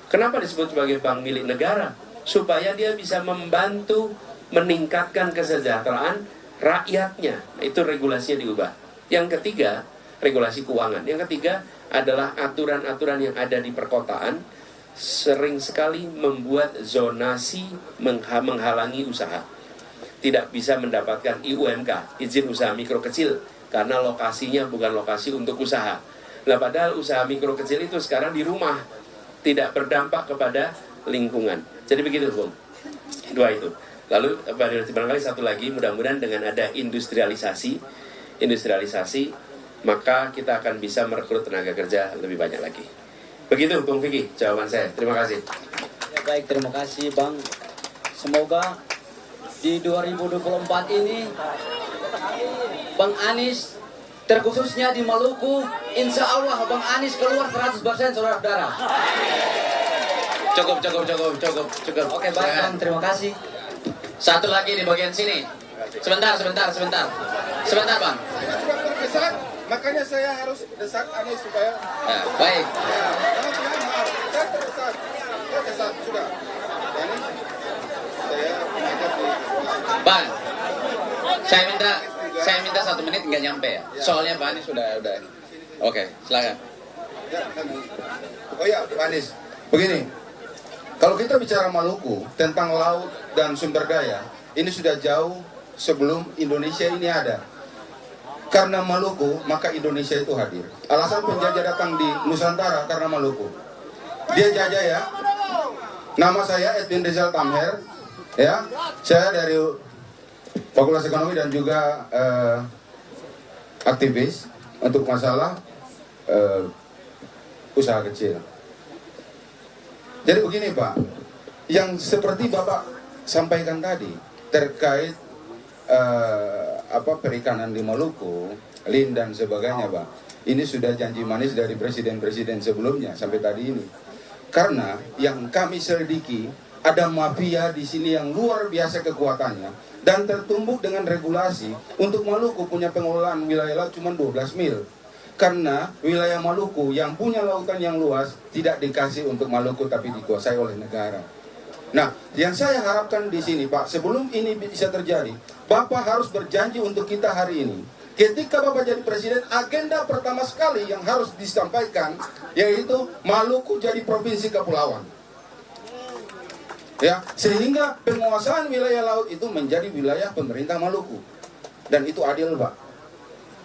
Kenapa disebut sebagai bank milik negara? Supaya dia bisa membantu meningkatkan kesejahteraan rakyatnya. Itu regulasinya diubah. Yang ketiga, regulasi keuangan. Yang ketiga adalah aturan-aturan yang ada di perkotaan sering sekali membuat zonasi menghalangi usaha. Tidak bisa mendapatkan IUMK, izin usaha mikro kecil, karena lokasinya bukan lokasi untuk usaha. Nah, padahal usaha mikro kecil itu sekarang di rumah, tidak berdampak kepada lingkungan. Jadi begitu, Bung. Dua itu. Lalu barangkali satu lagi, mudah-mudahan dengan ada industrialisasi, maka kita akan bisa merekrut tenaga kerja lebih banyak lagi. Begitu, Bung Vicky, jawaban saya. Terima kasih. Ya, baik, terima kasih, Bang. Semoga di 2024 ini Bang Anies, terkhususnya di Maluku, insya Allah Bang Anies keluar 100%, saudara-saudara. Cukup. Oke, baik, Bang, terima kasih. Satu lagi di bagian sini. Sebentar, Bang. Makanya saya harus desak Anies supaya Ya, baik. saya terdesak. Saya desak sudah. Anies, saya mengajak di Bang, saya minta 1 menit nggak nyampe ya. Soalnya Pak Anies sudah. Oke, silakan. ya, oh ya, Pak Anies. Begini, kalau kita bicara Maluku tentang laut dan sumber daya, ini sudah jauh sebelum Indonesia ini ada. Karena Maluku, maka Indonesia itu hadir. Alasan penjajah datang di Nusantara karena Maluku. Dia jajah ya. Nama saya Edwin Rizal Tamher. Ya, saya dari Fakultas Ekonomi dan juga aktivis untuk masalah usaha kecil. Jadi begini, Pak, yang seperti Bapak sampaikan tadi terkait perikanan di Maluku, Lin dan sebagainya, Pak. Ini sudah janji manis dari presiden-presiden sebelumnya sampai tadi ini. Karena yang kami selidiki, ada mafia di sini yang luar biasa kekuatannya dan tertumbuk dengan regulasi. Untuk Maluku punya pengelolaan wilayah laut cuma 12 mil. Karena wilayah Maluku yang punya lautan yang luas tidak dikasih untuk Maluku tapi dikuasai oleh negara. Nah, yang saya harapkan di sini, Pak, sebelum ini bisa terjadi, Bapak harus berjanji untuk kita hari ini. Ketika Bapak jadi presiden, agenda pertama sekali yang harus disampaikan yaitu Maluku jadi provinsi kepulauan. Ya, sehingga penguasaan wilayah laut itu menjadi wilayah pemerintah Maluku. Dan itu adil, Pak.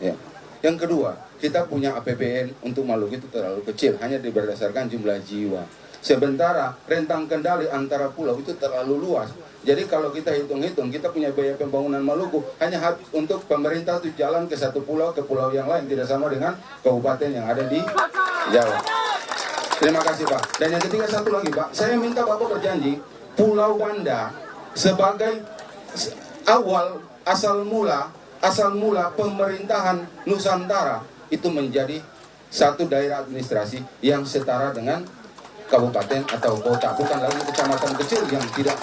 Ya. Yang kedua, kita punya APBN untuk Maluku itu terlalu kecil, hanya berdasarkan jumlah jiwa. Sementara rentang kendali antara pulau itu terlalu luas. Jadi kalau kita hitung-hitung, kita punya biaya pembangunan Maluku hanya habis untuk pemerintah itu jalan ke satu pulau ke pulau yang lain, tidak sama dengan kabupaten yang ada di Jawa. Terima kasih Pak. Dan yang ketiga satu lagi Pak, saya minta Bapak berjanji Pulau Banda sebagai asal mula pemerintahan Nusantara itu menjadi satu daerah administrasi yang setara dengan kabupaten atau kota, bukan lagi kecamatan kecil yang tidak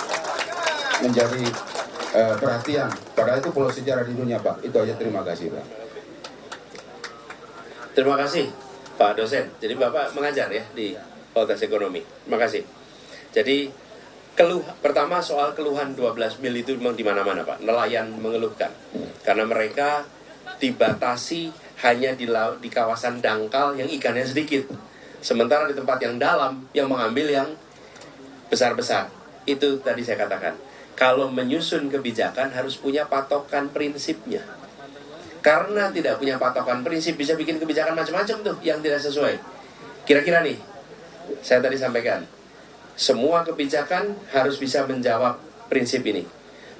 menjadi perhatian. Padahal itu pulau sejarah di dunia Pak. Itu aja, terima kasih Pak. Terima kasih Pak dosen. Jadi Bapak mengajar ya di Fakultas Ekonomi. Terima kasih. Jadi pertama soal keluhan 12 mil itu memang di mana-mana Pak. Nelayan mengeluhkan karena mereka dibatasi hanya di kawasan dangkal yang ikannya sedikit. Sementara di tempat yang dalam yang mengambil yang besar-besar. Itu tadi saya katakan. Kalau menyusun kebijakan harus punya patokan prinsipnya. Karena tidak punya patokan prinsip bisa bikin kebijakan macam-macam tuh yang tidak sesuai. Kira-kira nih, saya tadi sampaikan, semua kebijakan harus bisa menjawab prinsip ini.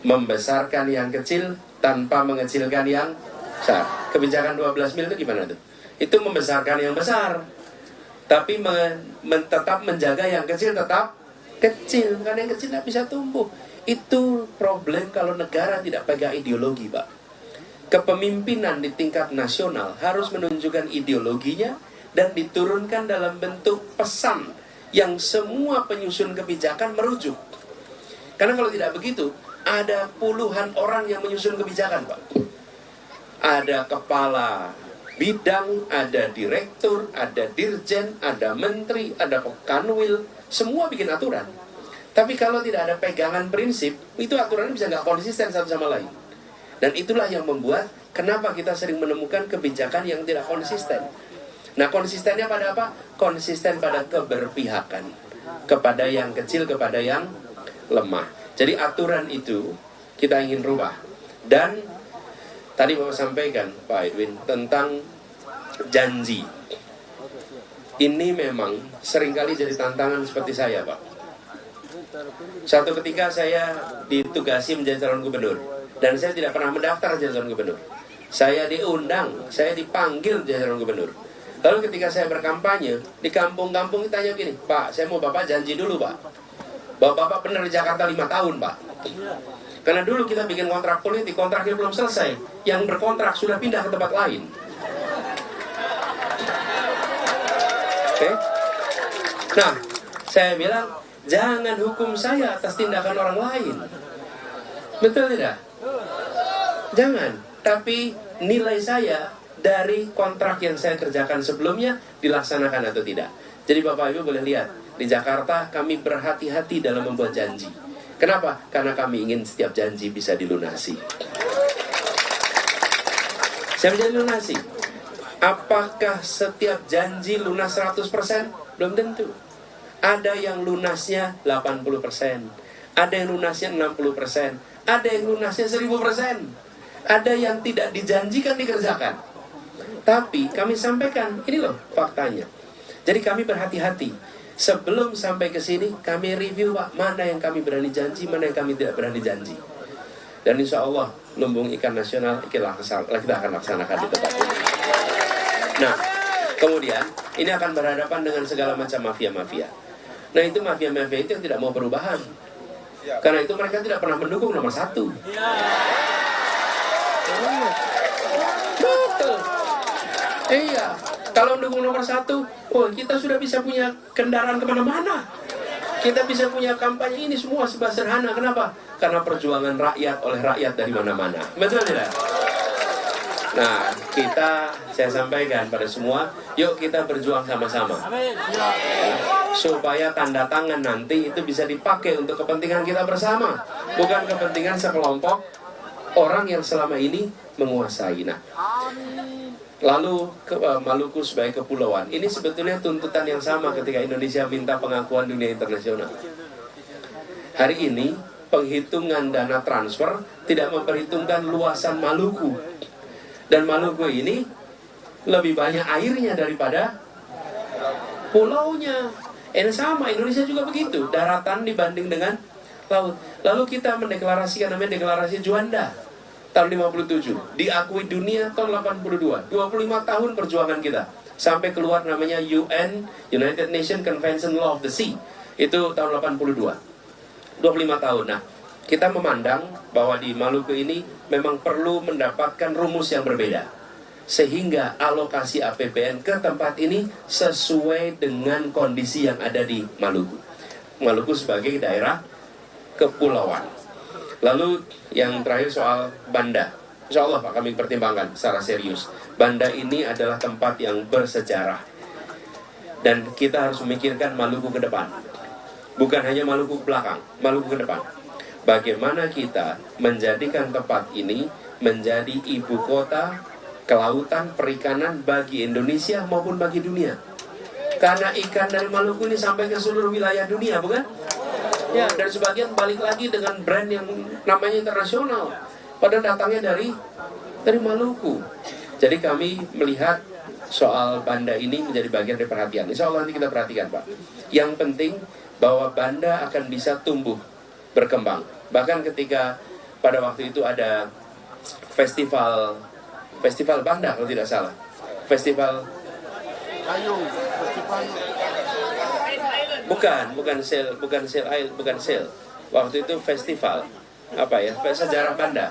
Membesarkan yang kecil tanpa mengecilkan yang besar. Kebijakan 12 mil itu gimana tuh? Itu membesarkan yang besar, tapi tetap menjaga yang kecil tetap kecil. Karena yang kecil tidak bisa tumbuh. Itu problem kalau negara tidak pegang ideologi Pak. Kepemimpinan di tingkat nasional harus menunjukkan ideologinya dan diturunkan dalam bentuk pesan yang semua penyusun kebijakan merujuk. Karena kalau tidak begitu, ada puluhan orang yang menyusun kebijakan Pak. Ada kepala bidang, ada direktur, ada dirjen, ada menteri, ada kanwil, semua bikin aturan. Tapi kalau tidak ada pegangan prinsip, itu aturannya bisa nggak konsisten satu sama lain. Dan itulah yang membuat kenapa kita sering menemukan kebijakan yang tidak konsisten. Nah, konsistennya pada apa? Konsisten pada keberpihakan. Kepada yang kecil, kepada yang lemah. Jadi aturan itu kita ingin rubah. Dan tadi Bapak sampaikan, Pak Edwin, tentang janji. Ini memang seringkali jadi tantangan seperti saya, Pak. Satu ketika saya ditugasi menjadi calon gubernur. Dan saya tidak pernah mendaftar jadi calon gubernur. Saya diundang, saya dipanggil jadi calon gubernur. Lalu ketika saya berkampanye, di kampung-kampung ditanya gini, Pak, saya mau Bapak janji dulu, Pak. Bahwa Bapak benar di Jakarta 5 tahun, Pak. Karena dulu kita bikin kontrak politik, kontraknya belum selesai. Yang berkontrak sudah pindah ke tempat lain. Oke? Nah, saya bilang, jangan hukum saya atas tindakan orang lain. Betul tidak? Jangan. Tapi nilai saya dari kontrak yang saya kerjakan sebelumnya dilaksanakan atau tidak. Jadi Bapak Ibu boleh lihat, di Jakarta kami berhati-hati dalam membuat janji. Kenapa? Karena kami ingin setiap janji bisa dilunasi. Siapa jadi lunasi? Apakah setiap janji lunas 100%? Belum tentu. Ada yang lunasnya 80%, ada yang lunasnya 60%, ada yang lunasnya 1000%, ada yang tidak dijanjikan dikerjakan. Tapi kami sampaikan, ini loh faktanya. Jadi kami berhati-hati. Sebelum sampai ke sini, kami review Pak, mana yang kami berani janji, mana yang kami tidak berani janji. Dan insya Allah, lumbung ikan nasional kita akan laksanakan di tempat ini. Nah, kemudian ini akan berhadapan dengan segala macam mafia-mafia. Nah itu mafia-mafia itu yang tidak mau perubahan. Karena itu mereka tidak pernah mendukung nomor 1. Betul. Iya. Kalau mendukung nomor 1, oh kita sudah bisa punya kendaraan kemana-mana. Kita bisa punya kampanye ini semua serba sederhana. Kenapa? Karena perjuangan rakyat oleh rakyat dari mana-mana. Betul tidak? Nah, saya sampaikan pada semua, yuk kita berjuang sama-sama. Supaya tanda tangan nanti itu bisa dipakai untuk kepentingan kita bersama. Bukan kepentingan sekelompok orang yang selama ini menguasai. Nah, lalu Maluku sebagai kepulauan. Ini sebetulnya tuntutan yang sama ketika Indonesia minta pengakuan dunia internasional. Hari ini, penghitungan dana transfer tidak memperhitungkan luasan Maluku. Dan Maluku ini lebih banyak airnya daripada pulaunya. Sama, Indonesia juga begitu, daratan dibanding dengan laut. Lalu kita mendeklarasikan namanya deklarasi Juanda tahun 57, diakui dunia tahun 82, 25 tahun perjuangan kita sampai keluar namanya United Nations Convention Law of the Sea, itu tahun 82, 25 tahun. Nah, kita memandang bahwa di Maluku ini memang perlu mendapatkan rumus yang berbeda, sehingga alokasi APBN ke tempat ini sesuai dengan kondisi yang ada di Maluku. Maluku sebagai daerah kepulauan. Lalu yang terakhir soal Banda. Insya Allah Pak, kami pertimbangkan secara serius. Banda ini adalah tempat yang bersejarah. Dan kita harus memikirkan Maluku ke depan. Bukan hanya Maluku ke belakang, Maluku ke depan. Bagaimana kita menjadikan tempat ini menjadi ibu kota kelautan perikanan bagi Indonesia maupun bagi dunia. Karena ikan dari Maluku ini sampai ke seluruh wilayah dunia, bukan? Ya, dan sebagian balik lagi dengan brand yang namanya internasional, padahal datangnya dari Maluku. Jadi kami melihat soal Banda ini menjadi bagian dari perhatian. Insya Allah nanti kita perhatikan, Pak. Yang penting bahwa Banda akan bisa tumbuh, berkembang. Bahkan ketika pada waktu itu ada festival Banda kalau tidak salah, festival bukan sale. Waktu itu festival apa ya? Sejarah Banda.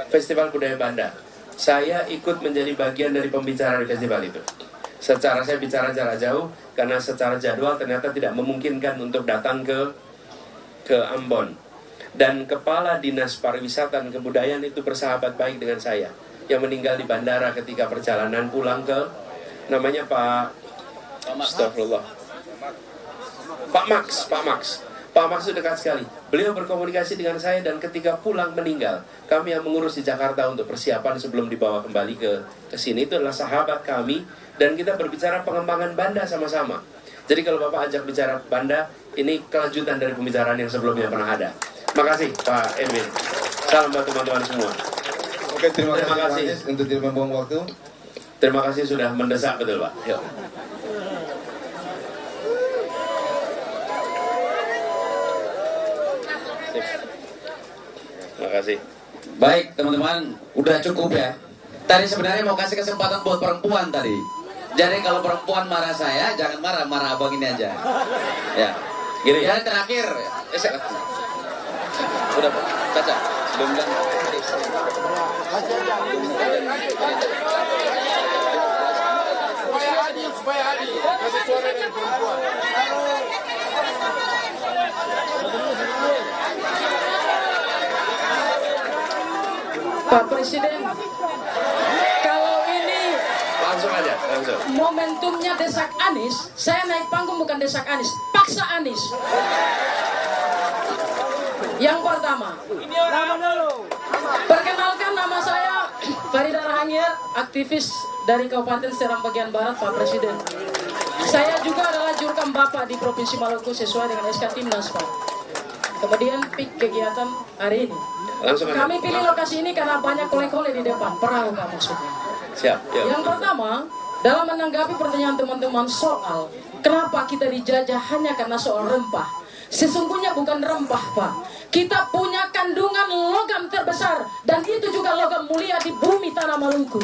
Festival Budaya Banda. Saya ikut menjadi bagian dari pembicara di festival itu. Saya bicara jarak jauh karena secara jadwal ternyata tidak memungkinkan untuk datang ke Ambon. Dan Kepala Dinas Pariwisata dan Kebudayaan itu bersahabat baik dengan saya, yang meninggal di bandara ketika perjalanan pulang ke, namanya Pak Astagfirullah, Pak Max itu dekat sekali. Beliau berkomunikasi dengan saya dan ketika pulang meninggal. Kami yang mengurus di Jakarta untuk persiapan sebelum dibawa kembali ke sini. Itu adalah sahabat kami dan kita berbicara pengembangan Banda sama-sama. Jadi kalau Bapak ajak bicara Banda, ini kelanjutan dari pembicaraan yang sebelumnya pernah ada. Makasih Pak Edwin. Salam buat teman-teman semua. Oke, terima kasih Anies untuk tidak membuang waktu. Terima kasih sudah mendesak, betul Pak. Yuk. Terima kasih. Baik teman-teman, udah cukup ya. Tadi sebenarnya mau kasih kesempatan buat perempuan tadi. Jadi kalau perempuan marah saya, jangan marah abang ini aja. Ya, Gini ya terakhir. Udah Pak, Caca. Belum bilang. Supaya adil, kasih suara dari perempuan. Pak Presiden, kalau ini Langsung aja, langsung. momentumnya desak Anies, saya naik panggung bukan desak Anies, paksa Anies. Yang pertama, perkenalkan nama saya Farida Rahangir, aktivis dari Kabupaten Seram bagian Barat, Pak Presiden. Saya juga adalah jurkam Bapak di Provinsi Maluku sesuai dengan SK Timnas, Pak. Kemudian pik kegiatan hari ini. Langsung aja. Kami pilih lokasi ini karena banyak kole-kole di depan, perahu Pak maksudnya. Siap, siap. Yang pertama, dalam menanggapi pertanyaan teman-teman soal kenapa kita dijajah hanya karena soal rempah. Sesungguhnya bukan rempah, Pak. Kita punya kandungan logam terbesar dan itu juga logam mulia di bumi tanah Maluku.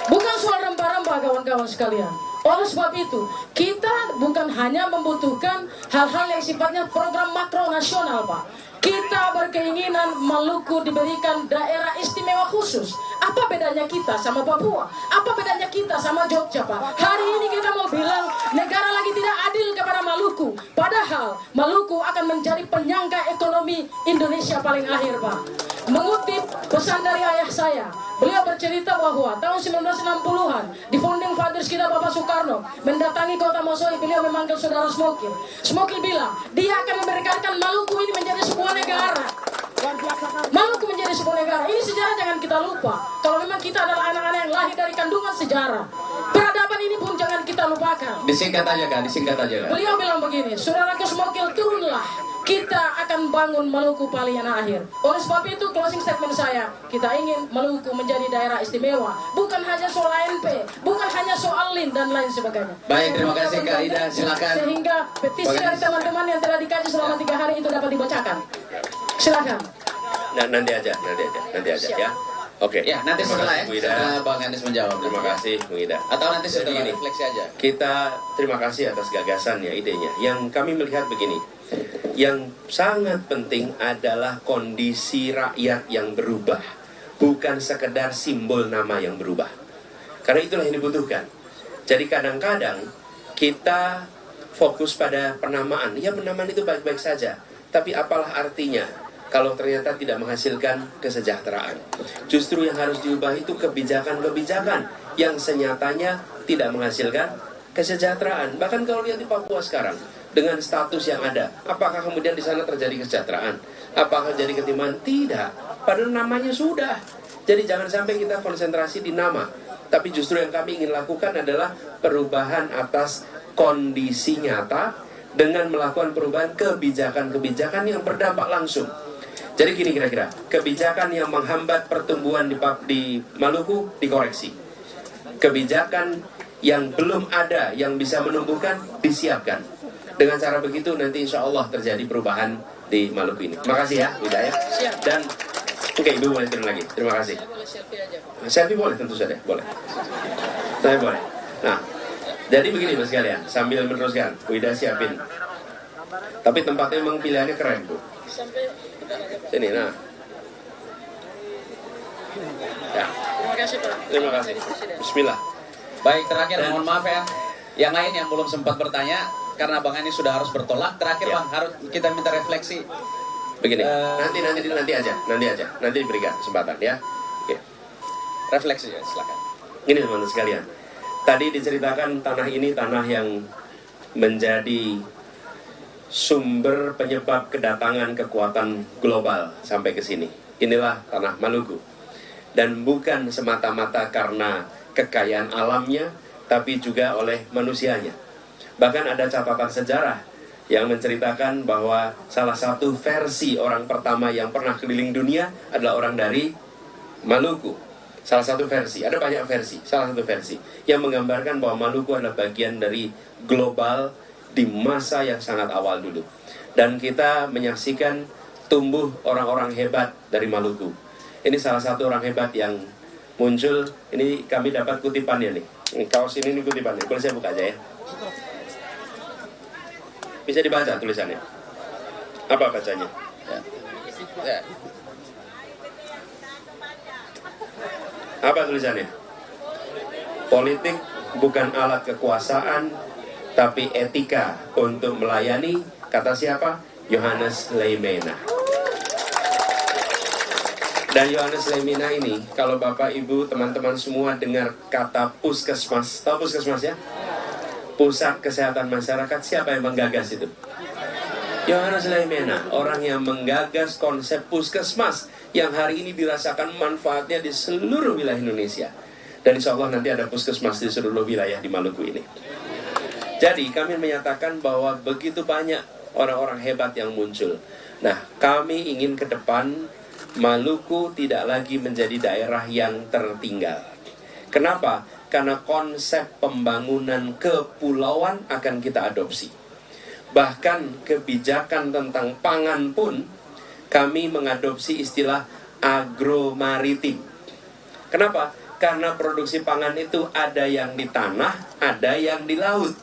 Bukan soal rempah-rempah, kawan-kawan sekalian. Oleh sebab itu, kita bukan hanya membutuhkan hal-hal yang sifatnya program makro nasional, Pak. Kita berkeinginan Maluku diberikan daerah istimewa khusus. Apa bedanya kita sama Papua? Apa bedanya kita sama Jogja, Pak? Hari ini kita mau bilang negara lagi tidak adil kepada Maluku. Padahal Maluku akan menjadi penyangga ekonomi Indonesia paling akhir, Pak. Mengutip pesan dari ayah saya, beliau bercerita bahwa tahun 1960-an di founding fathers kita Bapak Soekarno mendatangi kota Mosohi, beliau memanggil saudara Smokil. Smokil bilang dia akan memberikan Maluku ini menjadi sebuah negara. Maluku menjadi sebuah negara. Ini sejarah jangan kita lupa. Kalau memang kita adalah anak-anak yang lahir dari kandungan sejarah, peradaban ini pun jangan kita lupakan. Disingkat aja kan, disingkat aja kan. Beliau bilang begini, saudaraku Smokil turunlah. Kita akan bangun Maluku paling akhir. Oleh sebab itu closing statement saya, kita ingin Maluku menjadi daerah istimewa. Bukan hanya soal ANP, bukan hanya soal Lin dan lain sebagainya. Baik, terima kasih Kak Ida, silakan. Sehingga petisi dari teman-teman yang telah dikaji selama 3 hari itu dapat dibacakan. Silakan. Nah, nanti aja ya. Oke. Ya, nanti setelah ya, Bu Ida. setelah Bang Anies menjawab. Terima kasih, Bu Ida. Atau nanti Jadi setelah gini, refleksi aja. Kita terima kasih atas gagasannya, idenya. Yang kami melihat begini, yang sangat penting adalah kondisi rakyat yang berubah, bukan sekedar simbol nama yang berubah. Karena itulah yang dibutuhkan. Jadi kadang-kadang kita fokus pada penamaan. Ya, penamaan itu baik-baik saja, tapi apalah artinya kalau ternyata tidak menghasilkan kesejahteraan? Justru yang harus diubah itu kebijakan-kebijakan yang senyatanya tidak menghasilkan kesejahteraan. Bahkan kalau lihat di Papua sekarang, dengan status yang ada, apakah kemudian di sana terjadi kesejahteraan? Apakah terjadi ketimpangan? Tidak. Padahal namanya sudah. Jadi jangan sampai kita konsentrasi di nama. Tapi justru yang kami ingin lakukan adalah perubahan atas kondisi nyata dengan melakukan perubahan kebijakan-kebijakan yang berdampak langsung. Jadi gini kira-kira, kebijakan yang menghambat pertumbuhan di Maluku dikoreksi. Kebijakan yang belum ada yang bisa menumbuhkan disiapkan. Dengan cara begitu nanti insya Allah terjadi perubahan di Maluku ini. Makasih ya, Hidayah. Dan oke, Ibu boleh turun lagi. Terima kasih. Selfie boleh, tentu saja boleh. Saya boleh. Nah, jadi begini Mas sekalian, sambil meneruskan, Bu Ida siapin. Tapi tempatnya memang pilihannya keren, Bu. Sini, nah. Ya. Terima kasih Pak. Terima kasih. Bismillah. Baik, terakhir mohon maaf ya. Yang lain yang belum sempat bertanya, karena Bang Anies sudah harus bertolak. Terakhir Ya. Bang, harus kita minta refleksi. Begini, nanti aja. Nanti diberikan kesempatan ya. Oke. Refleksi ya, silakan. Ini teman-teman sekalian. Tadi diceritakan tanah ini tanah yang menjadi sumber penyebab kedatangan kekuatan global sampai ke sini. Inilah tanah Maluku. Dan bukan semata-mata karena kekayaan alamnya, tapi juga oleh manusianya. Bahkan ada catatan sejarah yang menceritakan bahwa salah satu versi orang pertama yang pernah keliling dunia adalah orang dari Maluku. Salah satu versi, ada banyak versi, salah satu versi yang menggambarkan bahwa Maluku adalah bagian dari global di masa yang sangat awal dulu. Dan kita menyaksikan tumbuh orang-orang hebat dari Maluku. Ini salah satu orang hebat yang muncul. Ini kami dapat kutipannya nih. Kaos ini kutipannya. Boleh saya buka aja ya? Bisa dibaca tulisannya. Apa bacanya? Ya. Apa tulisannya? Politik bukan alat kekuasaan, tapi etika untuk melayani. Kata siapa? Johannes Leimena. Dan Johannes Leimena ini, kalau Bapak Ibu teman-teman semua dengar kata puskesmas, tahu puskesmas ya? Pusat Kesehatan Masyarakat, siapa yang menggagas itu? Johannes Leimena, orang yang menggagas konsep puskesmas yang hari ini dirasakan manfaatnya di seluruh wilayah Indonesia. Dan insya Allah nanti ada puskesmas di seluruh wilayah di Maluku ini. Jadi kami menyatakan bahwa begitu banyak orang-orang hebat yang muncul. Nah, kami ingin ke depan Maluku tidak lagi menjadi daerah yang tertinggal. Kenapa? Karena konsep pembangunan kepulauan akan kita adopsi. Bahkan kebijakan tentang pangan pun kami mengadopsi istilah agromaritim. Kenapa? Karena produksi pangan itu ada yang di tanah, ada yang di laut.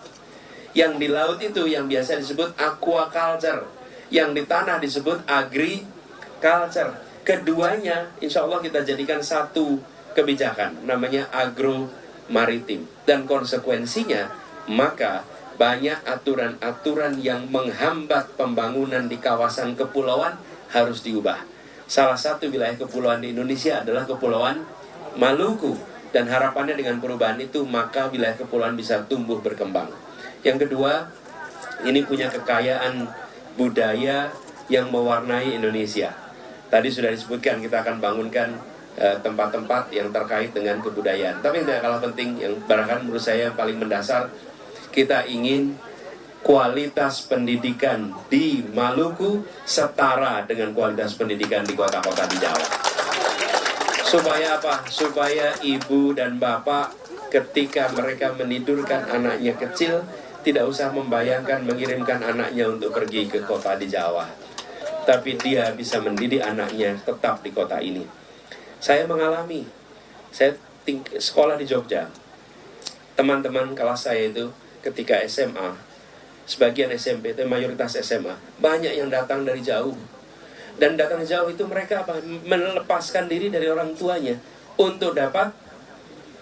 Yang di laut itu yang biasa disebut aquaculture, yang di tanah disebut agriculture. Keduanya insya Allah kita jadikan satu kebijakan, namanya agromaritim. Dan konsekuensinya maka banyak aturan-aturan yang menghambat pembangunan di kawasan kepulauan harus diubah. Salah satu wilayah kepulauan di Indonesia adalah Kepulauan Maluku. Dan harapannya dengan perubahan itu maka wilayah kepulauan bisa tumbuh berkembang. Yang kedua, ini punya kekayaan budaya yang mewarnai Indonesia. Tadi sudah disebutkan kita akan bangunkan tempat-tempat yang terkait dengan kebudayaan. Tapi yang tidak kalah penting, yang barangkali menurut saya paling mendasar, kita ingin kualitas pendidikan di Maluku setara dengan kualitas pendidikan di kota-kota di Jawa. Supaya apa? Supaya ibu dan bapak ketika mereka menidurkan anaknya kecil, tidak usah membayangkan mengirimkan anaknya untuk pergi ke kota di Jawa, tapi dia bisa mendidik anaknya tetap di kota ini. Saya mengalami, saya sekolah di Jogja. Teman-teman kelas saya itu ketika SMA, sebagian SMP, itu mayoritas SMA, banyak yang datang dari jauh. Dan datang jauh itu mereka apa? Melepaskan diri dari orang tuanya untuk dapat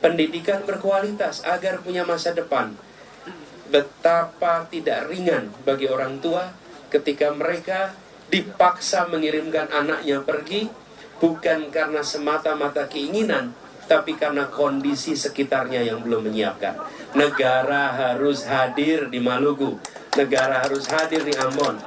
pendidikan berkualitas agar punya masa depan. Betapa tidak ringan bagi orang tua ketika mereka dipaksa mengirimkan anaknya pergi, bukan karena semata-mata keinginan, tapi karena kondisi sekitarnya yang belum menyiapkan. Negara harus hadir di Maluku, negara harus hadir di Ambon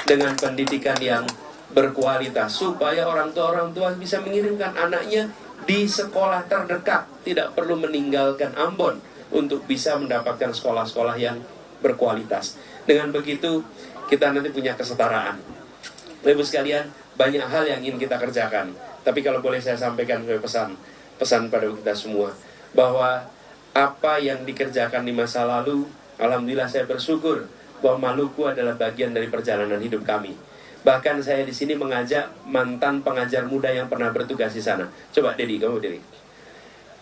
dengan pendidikan yang berkualitas, supaya orang tua bisa mengirimkan anaknya di sekolah terdekat, tidak perlu meninggalkan Ambon untuk bisa mendapatkan sekolah-sekolah yang berkualitas. Dengan begitu kita nanti punya kesetaraan. Ibu sekalian, banyak hal yang ingin kita kerjakan, tapi kalau boleh saya sampaikan pesan pada kita semua, bahwa apa yang dikerjakan di masa lalu, alhamdulillah saya bersyukur bahwa Maluku adalah bagian dari perjalanan hidup kami. Bahkan saya di sini mengajak mantan pengajar muda yang pernah bertugas di sana. Coba Dedi, kamu Dedi.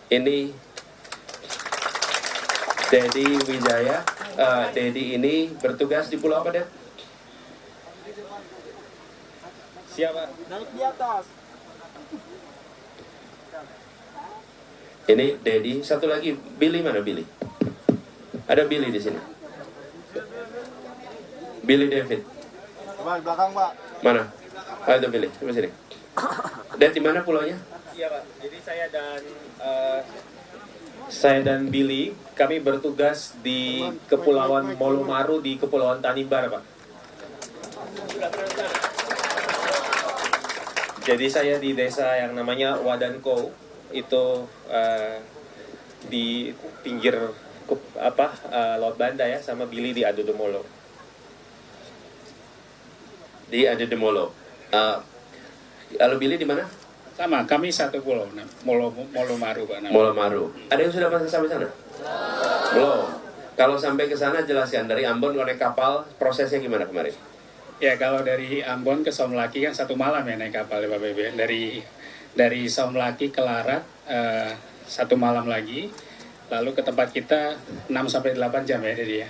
Ini Dedi Wijaya. Dedi ini bertugas di pulau apa, Ded? Siapa? Naik di atas. Ini Dedi. Satu lagi, Billy mana Billy? Ada Billy di sini. Billy David. Coba di belakang, Pak. Mana? Itu Billy. Coba sini. Dan di mana pulaunya? Iya Pak, jadi saya dan Billy, kami bertugas di Kepulauan Molomaru di Kepulauan Tanimbar, Pak. Jadi saya di desa yang namanya Wadanko, itu di pinggir Laut Banda ya, sama Billy di Adodomolo. Di Adodomolo. Lalu Billy di mana? Sama, kami satu pulau, Molomaru, Pak. Molomaru. Ada yang sudah masuk sampai sana? Belum. Kalau sampai ke sana jelaskan, dari Ambon naik kapal, prosesnya gimana kemarin? Ya, kalau dari Ambon ke Somlaki kan 1 malam ya naik kapal ya Pak Bebe. Dari Somlaki ke Larat 1 malam lagi, lalu ke tempat kita 6-8 jam ya jadi ya.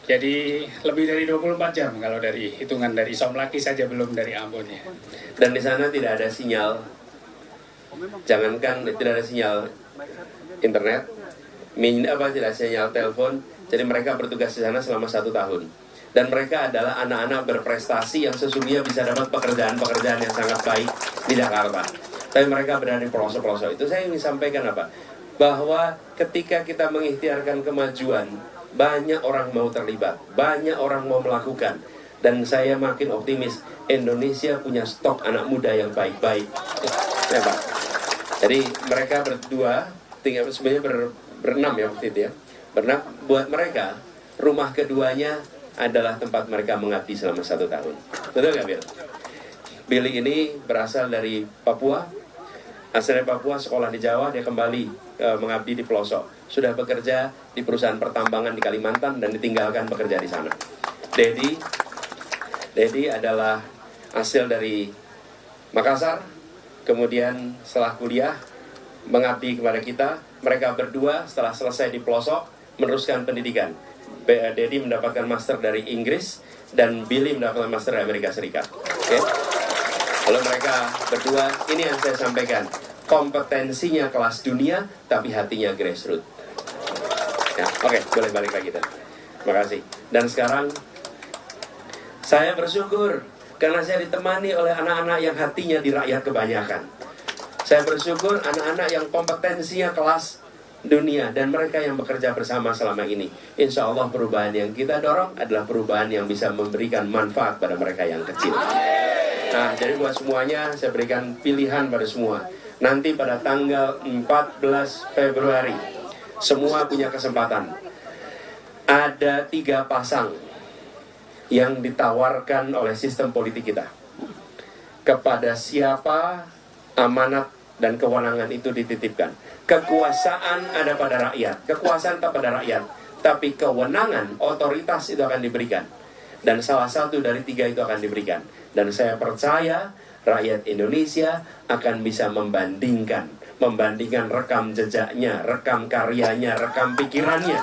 Jadi lebih dari 24 jam kalau dari hitungan dari Somlaki saja, belum dari Ambon ya. Dan di sana tidak ada sinyal, jangankan tidak ada sinyal internet, tidak ada sinyal telepon. Jadi mereka bertugas di sana selama 1 tahun. Dan mereka adalah anak-anak berprestasi yang sesungguhnya bisa dapat pekerjaan-pekerjaan yang sangat baik di Jakarta. Tapi mereka berada di pelosok-pelosok. Itu saya ingin sampaikan apa? Bahwa ketika kita mengikhtiarkan kemajuan, banyak orang mau terlibat, banyak orang mau melakukan. Dan saya makin optimis, Indonesia punya stok anak muda yang baik-baik. Ya Pak. Jadi mereka berdua, tinggal sebenarnya berenam ya waktu itu ya. Berenam, buat mereka, rumah keduanya adalah tempat mereka mengabdi selama 1 tahun. Betul nggak, Bill? Billy ini berasal dari Papua. Asalnya Papua, sekolah di Jawa, dia kembali mengabdi di pelosok. Sudah bekerja di perusahaan pertambangan di Kalimantan dan ditinggalkan bekerja di sana. Dedi adalah hasil dari Makassar, kemudian setelah kuliah mengabdi kepada kita. Mereka berdua setelah selesai di pelosok meneruskan pendidikan. Dedi mendapatkan master dari Inggris dan Billy mendapatkan master dari Amerika Serikat. Oke? Lalu mereka berdua, ini yang saya sampaikan, kompetensinya kelas dunia, tapi hatinya grassroots. Ya, oke, boleh balik lagi dan terima kasih. Dan sekarang saya bersyukur karena saya ditemani oleh anak-anak yang hatinya di rakyat kebanyakan. Saya bersyukur anak-anak yang kompetensinya kelas dunia dan mereka yang bekerja bersama selama ini. Insya Allah perubahan yang kita dorong adalah perubahan yang bisa memberikan manfaat pada mereka yang kecil. Nah, jadi buat semuanya saya berikan pilihan pada semua. Nanti pada tanggal 14 Februari semua punya kesempatan. Ada 3 pasang yang ditawarkan oleh sistem politik kita. Kepada siapa amanat dan kewenangan itu dititipkan. Kekuasaan ada pada rakyat, kekuasaan tak pada rakyat, tapi kewenangan, otoritas itu akan diberikan. Dan salah satu dari 3 itu akan diberikan. Dan saya percaya rakyat Indonesia akan bisa membandingkan rekam jejaknya, rekam karyanya, rekam pikirannya.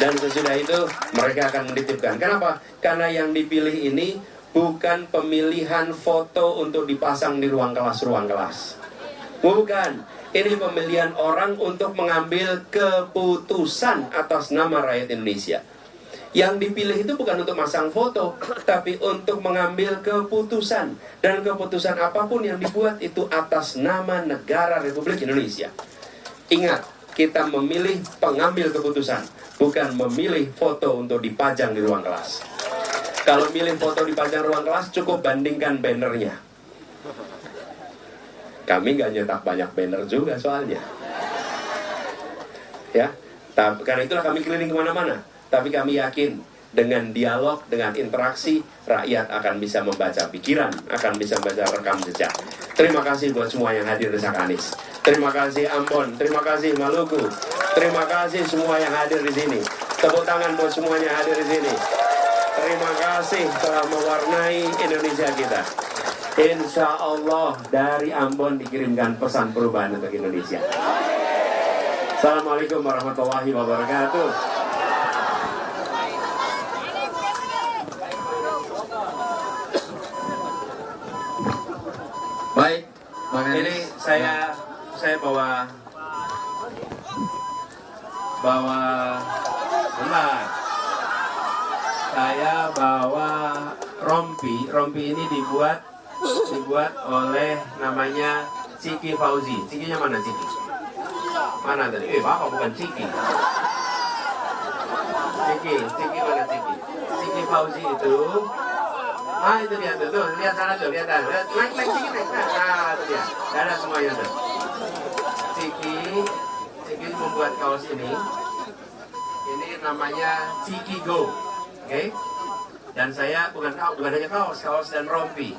Dan sesudah itu mereka akan menitipkan. Kenapa? Karena yang dipilih ini bukan pemilihan foto untuk dipasang di ruang kelas. Bukan. Ini pemilihan orang untuk mengambil keputusan atas nama rakyat Indonesia. Yang dipilih itu bukan untuk masang foto, tapi untuk mengambil keputusan. Dan keputusan apapun yang dibuat itu atas nama negara Republik Indonesia. Ingat, kita memilih pengambil keputusan, bukan memilih foto untuk dipajang di ruang kelas. Kalau milih foto dipajang ruang kelas, cukup bandingkan bannernya. Kami nggak nyetak banyak banner juga soalnya. Ya, karena itulah kami keliling kemana-mana. Tapi kami yakin dengan dialog, dengan interaksi, rakyat akan bisa membaca pikiran, akan bisa membaca rekam jejak. Terima kasih buat semua yang hadir di Sakanis. Terima kasih Ambon, terima kasih Maluku, terima kasih semua yang hadir di sini. Tepuk tangan buat semuanya yang hadir di sini. Terima kasih telah mewarnai Indonesia kita. Insya Allah dari Ambon dikirimkan pesan perubahan untuk Indonesia. Assalamualaikum warahmatullahi wabarakatuh. Baik, ini saya bawa rompi ini dibuat oleh namanya Ciki Fauzi. Cikinya mana Ciki? Mana tadi? Bapak bukan Ciki. Ciki mana Ciki? Ciki Fauzi itu, itu dia tuh, lihat sana tuh, lihat naik Ciki naik, nah itu dia, ada semuanya tuh. Ciki membuat kaos ini namanya Ciki Go, oke? Dan saya bukan hanya kaos dan rompi.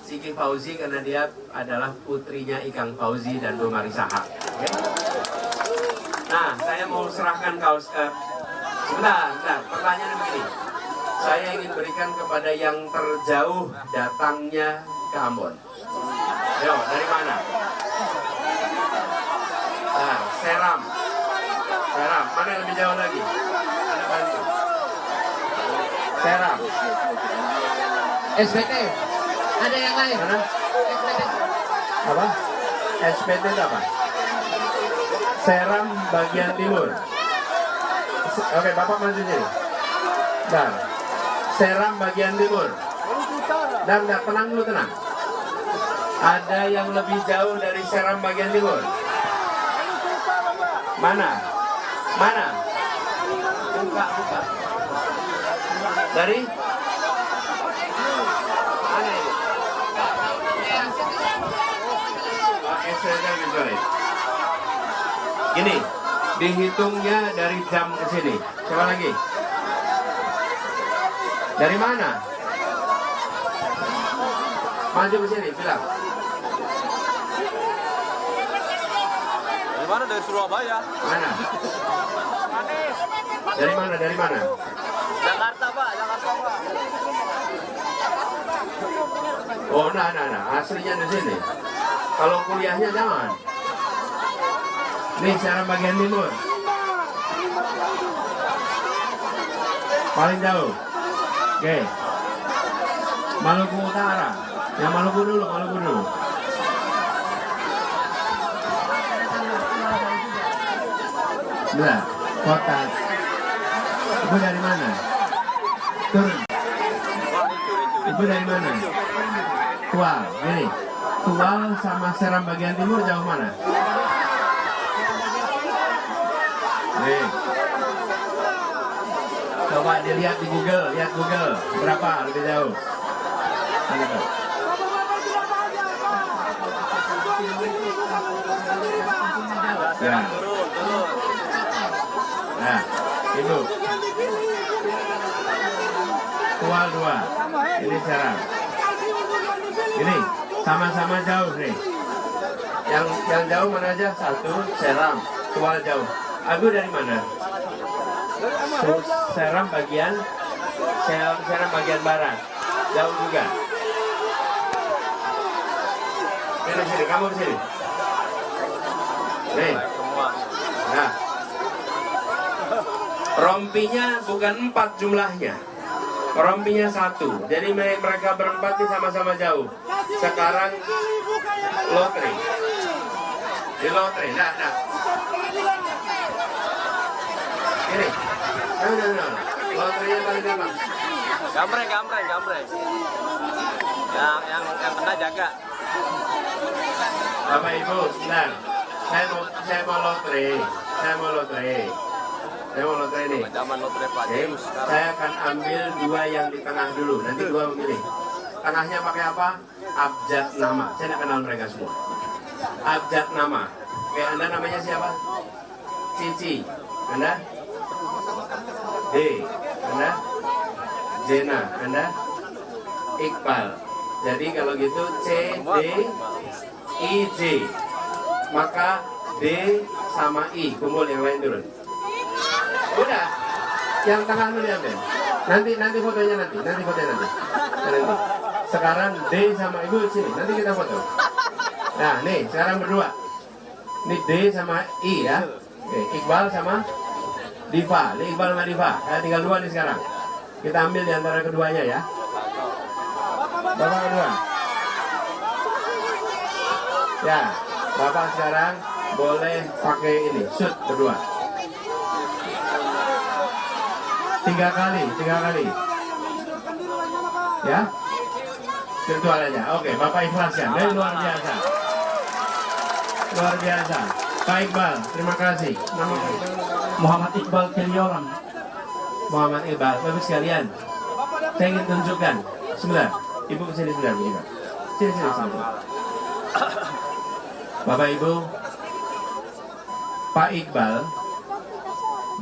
Ciki Fauzi karena dia adalah putrinya Ikang Fauzi dan Bu Marisa Haq. Okay? Nah, saya mau serahkan kaos sebentar, pertanyaannya begini. Saya ingin berikan kepada yang terjauh datangnya ke Ambon. Yo, dari mana? Nah, Seram. Mana yang lebih jauh lagi? Ada bantu. Seram. SPT. Ada yang lain? Mana? SPT. Apa? SPT itu apa? Seram bagian timur. Oke, Bapak maju sini. Dan Seram bagian timur. Dan tenang dulu, tenang. Ada yang lebih jauh dari Seram bagian timur? Mana? Buka. Dari? Mana ini? Gini, dihitungnya dari jam ke sini. Coba lagi. Dari mana? Maju ke sini, bilang. Dari mana? Dari Surabaya. Mana? Dari mana? Jakarta, Pak. Oh, nah. Aslinya di sini. Kalau kuliahnya jangan. Nih, Seram bagian timur. Paling jauh. Oke. Maluku Utara. Yang Maluku dulu. Belah, kota. Ibu dari mana? Turun. Ibu dari mana? Tual. Ini. Tual sama Seram bagian timur jauh mana? Nih. Coba dilihat di Google, lihat Google. Berapa lebih jauh? Mana tuh? Ya. Nah, itu. Tual 2. Ini Seram. Ini sama-sama jauh nih. Yang jauh mana aja? Satu, Seram, Tual jauh. Agu dari mana? Seram bagian barat. Jauh juga. Sini, kamu sini. Nih. Nah. Rompinya bukan 4 jumlahnya. Rompinya 1. Jadi mereka berempat ini sama-sama jauh. Sekarang lotre. Di lotre, nah. Ini. Nah. Lotrenya paling gampang. Gambreng. Yang kena jaga. Bapak Ibu, sebentar. Saya mau lotre nih. Zaman lotre Pak Oke, saya akan ambil 2 yang di tengah dulu. Nanti 2 memilih. Tengahnya pakai apa? Abjad nama. Saya tidak kenal mereka semua. Abjad nama. Oke, Anda namanya siapa? Cici. Anda? D. Anda? Jena. Anda? Iqbal. Jadi kalau gitu C, D, I, J. Maka D sama I. Kumpul, yang lain turun. Udah. Yang tengah dulu diambil. Nanti fotonya nanti. Sekarang D sama Ibu sini. Nanti kita foto. Nah, nih sekarang berdua. Ini D sama I ya. Oke, Iqbal sama Diva. Ini Iqbal sama Diva. Tinggal 2 nih sekarang. Kita ambil di antara keduanya ya. Bapak kedua. Ya, Bapak sekarang boleh pakai ini, shoot kedua. 3 kali. Ya. Virtual aja. Oke, Bapak ikhlaskan. Luar biasa. Pak Iqbal, terima kasih. Nama Muhammad Iqbal Keliolan. Muhammad Iqbal. Bapak sekalian, saya ingin tunjukkan. Sebentar. Ibu kesini sebentar, begini. Sini. Bapak Ibu, Pak Iqbal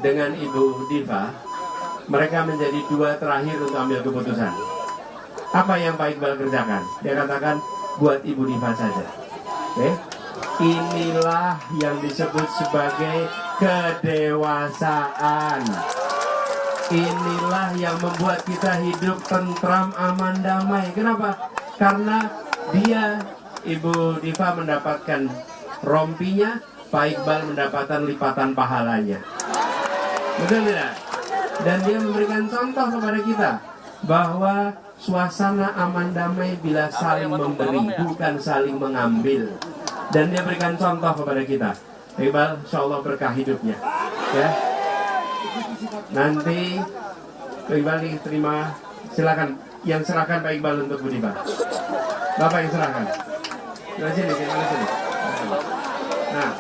dengan Ibu Diva, mereka menjadi 2 terakhir untuk ambil keputusan. Apa yang Pak Iqbal kerjakan? Dia katakan, buat Ibu Diva saja. Oke? Inilah yang disebut sebagai kedewasaan. Inilah yang membuat kita hidup tentram, aman, damai. Kenapa? Karena dia, Ibu Diva mendapatkan rompinya, Pak Iqbal mendapatkan lipatan pahalanya. Betul tidak? Dan dia memberikan contoh kepada kita bahwa suasana aman damai bila saling memberi, bukan saling mengambil. Dan dia berikan contoh kepada kita. Pak Iqbal, insya Allah berkah hidupnya. Ya. Nanti Pak Iqbal diterima, silakan. Yang serahkan Pak Iqbal untuk Bu Diva. Bapak yang serahkan. Nah, sini. Nah.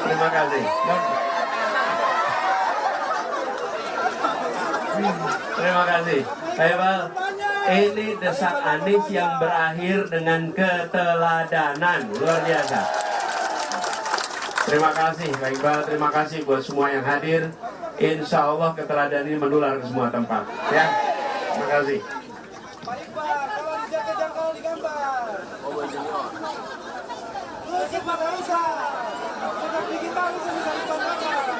Terima kasih. Terima kasih. Pak Iqbal, ini desak Anies yang berakhir dengan keteladanan. Luar biasa. Terima kasih Pak Iqbal, terima kasih buat semua yang hadir. Insya Allah keteladanan ini menular ke semua tempat. Ya, terima kasih. Pak Iqbal, kalau dijangkau digambar. Musik Makarusa. Seperti kita bisa dibanggakan.